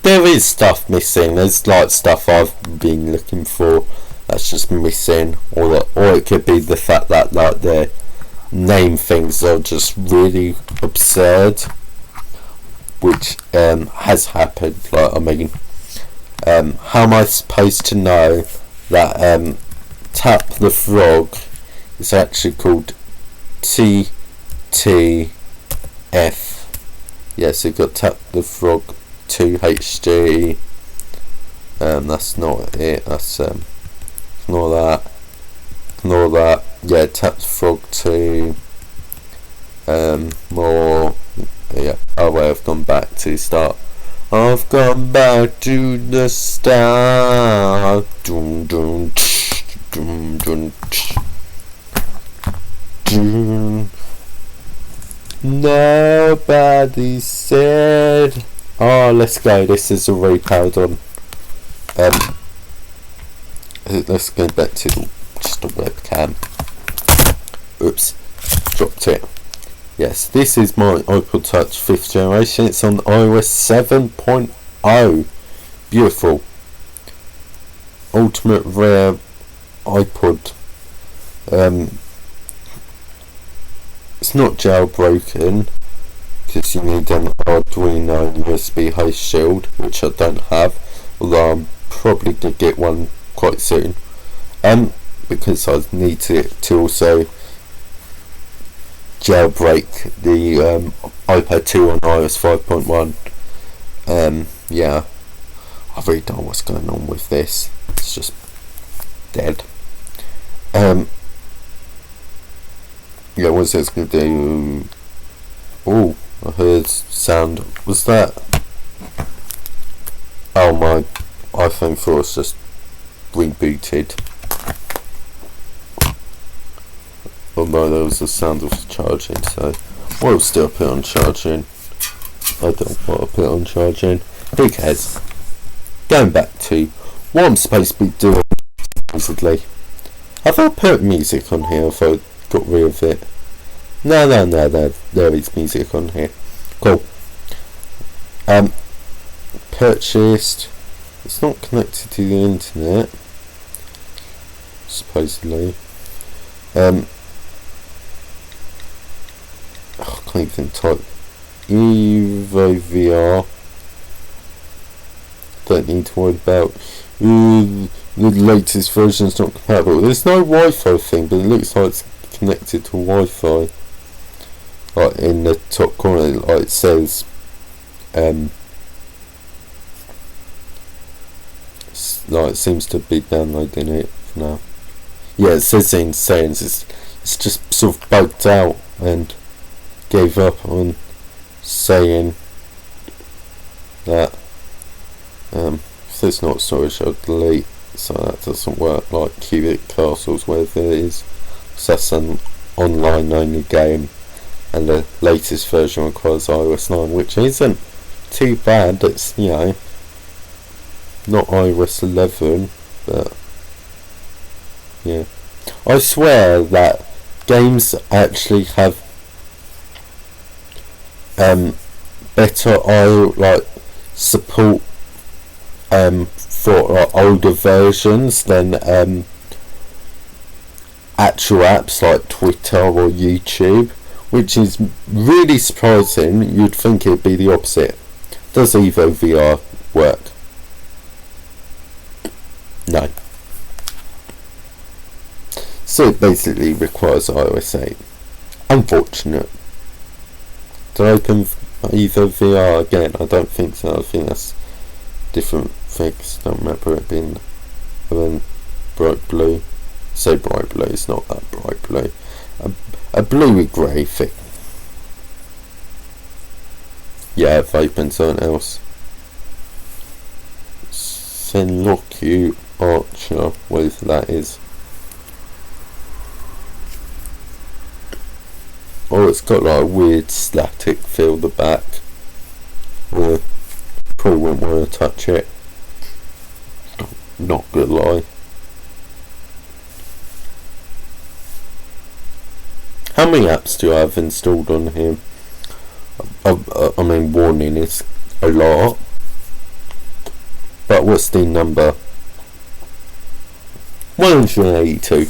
There is stuff missing. There's like stuff I've been looking for that's just missing, or it could be the fact that like their name things are just really absurd, which has happened. Like, I mean, how am I supposed to know that Tap the Frog is actually called TTF? Yes, you've got Tap the Frog 2HD. That's not it. That's not that. Not that. Yeah, Tap the Frog 2. More. Yeah. Oh wait, I've gone back to start. I've gone back to the start. Dun, dun, dun, dun, dun. Nobody said. Oh, let's go. This is a repowered on. Let's go back to just a webcam. Oops, dropped it. Yes, this is my iPod Touch 5th generation. It's on iOS 7.0. Beautiful. Ultimate rare iPod. It's not jailbroken because you need an Arduino USB host shield, which I don't have, although I'm probably going to get one quite soon, because I need to also jailbreak the iPad 2 on iOS 5.1. Yeah, I really don't know what's going on with this. It's just dead. Yeah, what's this going to do? Oh, I heard sound. What's that? Oh, my iPhone 4 is just rebooted. Oh no, there was the sound of charging, so we'll still put it on charging. I don't want to put it on charging. Who cares? Going back to what I'm supposed to be doing, supposedly. Have I put music on here? Have I got rid of it? No, there is music on here. Cool. Purchased. It's not connected to the internet, supposedly. I can't even type. Evo VR. Don't need to worry about the latest version is not compatible. There's no Wi-Fi thing, but it looks like it's connected to Wi-Fi. Like in the top corner, like it says, like it seems to be downloading it for now. Yeah, it says in settings it's just sort of bugged out and gave up on saying that. So it's not storage, I'll delete. So that doesn't work like Cubic Castles, whatever it is. So that's an online only game, and the latest version requires iOS 9, which isn't too bad. It's, you know, not iOS 11, but yeah. I swear that games actually have better support for older versions than actual apps like Twitter or YouTube, which is really surprising. You'd think it'd be the opposite. Does Evo VR work? No. So it basically requires iOS 8. Unfortunate. To open Evo VR again, I don't think so. I think that's different things. Don't remember it being bright blue. So bright blue, it's not that bright blue. A bluey grey thing. Yeah, I've opened something else. Senloku Archer, whatever that is. Oh, it's got like a weird static feel the back. Or probably wouldn't want to touch it. Not gonna lie. How many apps do I have installed on here? I mean, warning, it's a lot. But what's the number? 182.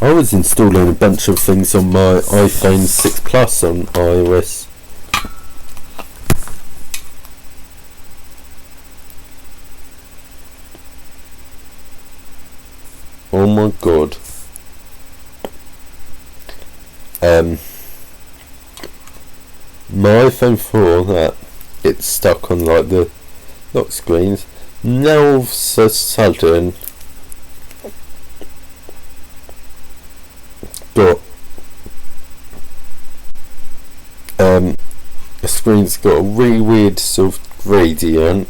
I was installing a bunch of things on my iPhone 6 Plus on iOS. Oh my god. My iPhone 4, that it's stuck on like the lock screens. Now all of a sudden got the screen's got a really weird sort of gradient,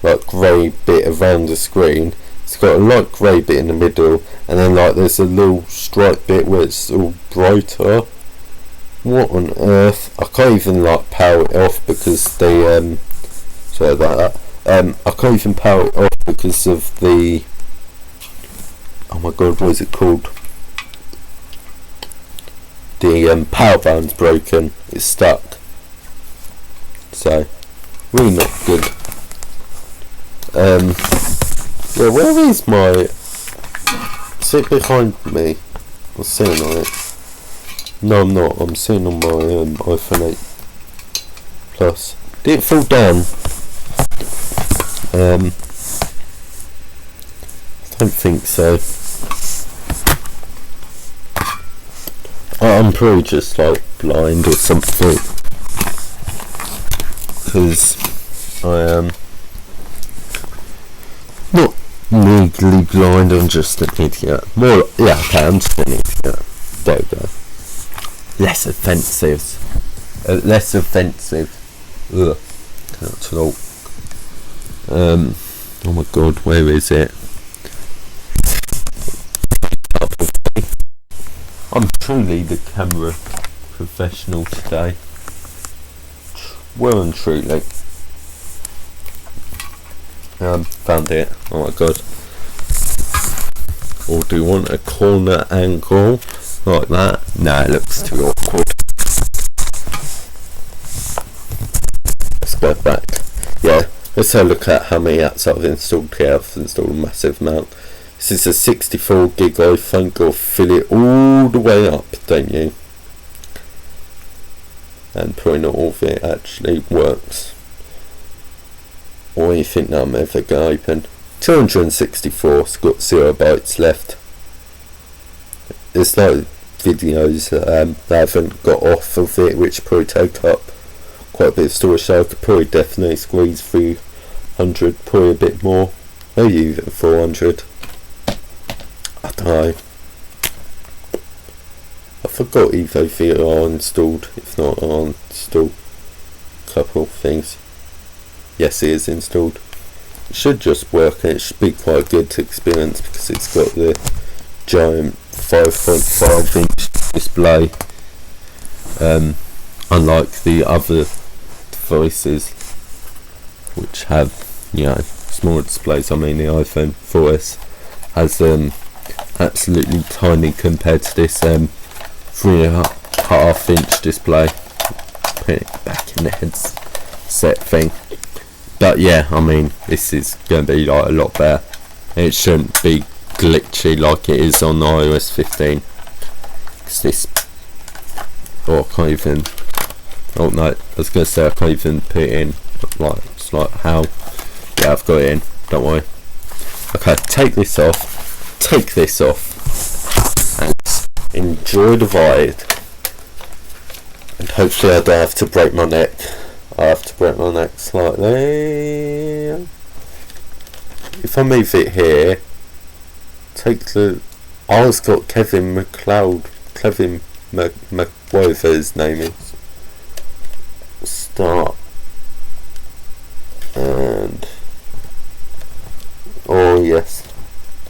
like grey bit around the screen. It's got a light grey bit in the middle, and then like there's a little stripe bit where it's all brighter. What on earth? I can't even like power it off because they sorry about that. I can't even power it off because of the, oh my god, what is it called? The power band's broken. It's stuck. So really not good. Yeah, where is my? Is it behind me? I'm sitting on it. No, I'm not. I'm sitting on my iPhone 8 Plus. Did it fall down? I don't think so. I'm probably just like blind or something. Because I am not legally blind, I'm just an idiot. More, yeah, okay, I'm just an idiot. There we go. Less offensive. Less offensive. Ugh. Can't talk. Oh my god, where is it? I'm truly the camera professional today. Well and truly. Found it. Oh my god. Or do you want a corner angle like that? No, it looks too awkward. go back. Yeah, let's have a look at how many apps I've installed here. I've installed a massive amount. This is a 64 gig iPhone. Got to fill it all the way up, don't you? And probably not all of it actually works. What do you think that I'm ever going to open? 264, it's got 0 bytes left. There's like videos that haven't got off of it, which probably take up quite a bit of storage, so I could probably definitely squeeze 300, probably a bit more, maybe even 400. I don't know. I forgot Evo VR installed. If not, I'll install a couple of things. Yes, it is installed. It should just work, and it should be quite a good experience because it's got the giant 5.5 inch display, unlike the other devices which have, you know, smaller displays. I mean, the iPhone 4S has absolutely tiny compared to this 3.5 inch display. Put it back in the headset thing. But yeah, I mean, this is going to be like a lot better. It shouldn't be glitchy like it is on iOS 15. Because this... Oh, I can't even... Oh no, I was going to say I can't even put it in. Like, it's like how... Yeah, I've got it in. Don't worry. Okay, take this off. Take this off. And enjoy the ride. And hopefully I don't have to break my neck. I have to break my neck slightly. If I move it here, take the... Oh, it's got Kevin whatever his name is. Start. And... Oh yes.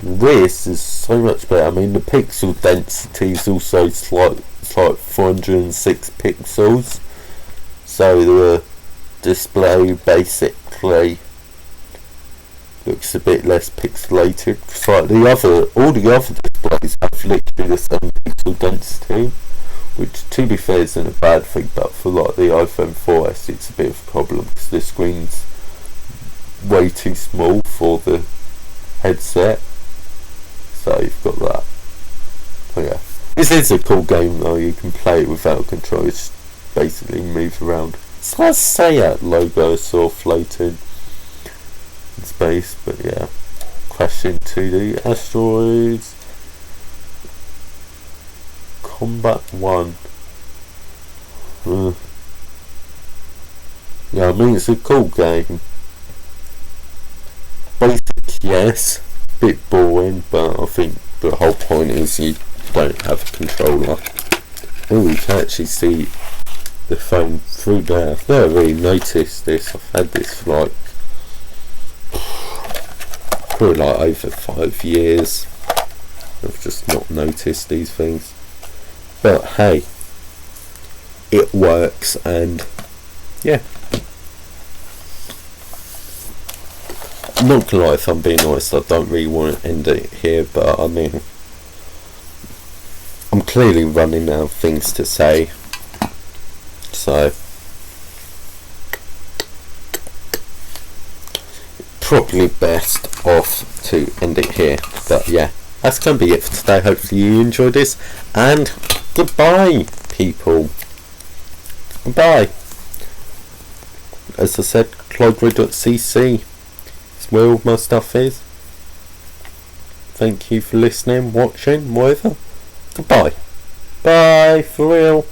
This is so much better. I mean, the pixel density is also it's like 406 pixels. So the display basically looks a bit less pixelated. It's like all the other displays have literally the same pixel density, which to be fair isn't a bad thing, but for like the iPhone 4S it's a bit of a problem because the screen's way too small for the headset. So you've got that. Oh yeah. This is a cool game though, you can play it without controls, basically move around. It's nice to say that logo sort of floating in space, but yeah. Crash into the asteroids. Combat 1. Yeah, I mean it's a cool game. Basic, yes. Bit boring, but I think the whole point is you don't have a controller. Oh, you can actually see the phone through there. I've never really noticed this. I've had this for like probably like over 5 years. I've just not noticed these things. But hey, it works, and yeah. I'm not gonna lie, if I'm being honest, I don't really want to end it here, but I mean, I'm clearly running out of things to say, so probably best off to end it here. But yeah, that's gonna be it for today. Hopefully you enjoyed this, and goodbye people. Goodbye. As I said, Clygro.cc is where all my stuff is. Thank you for listening, watching, whatever. Goodbye. Bye, for real.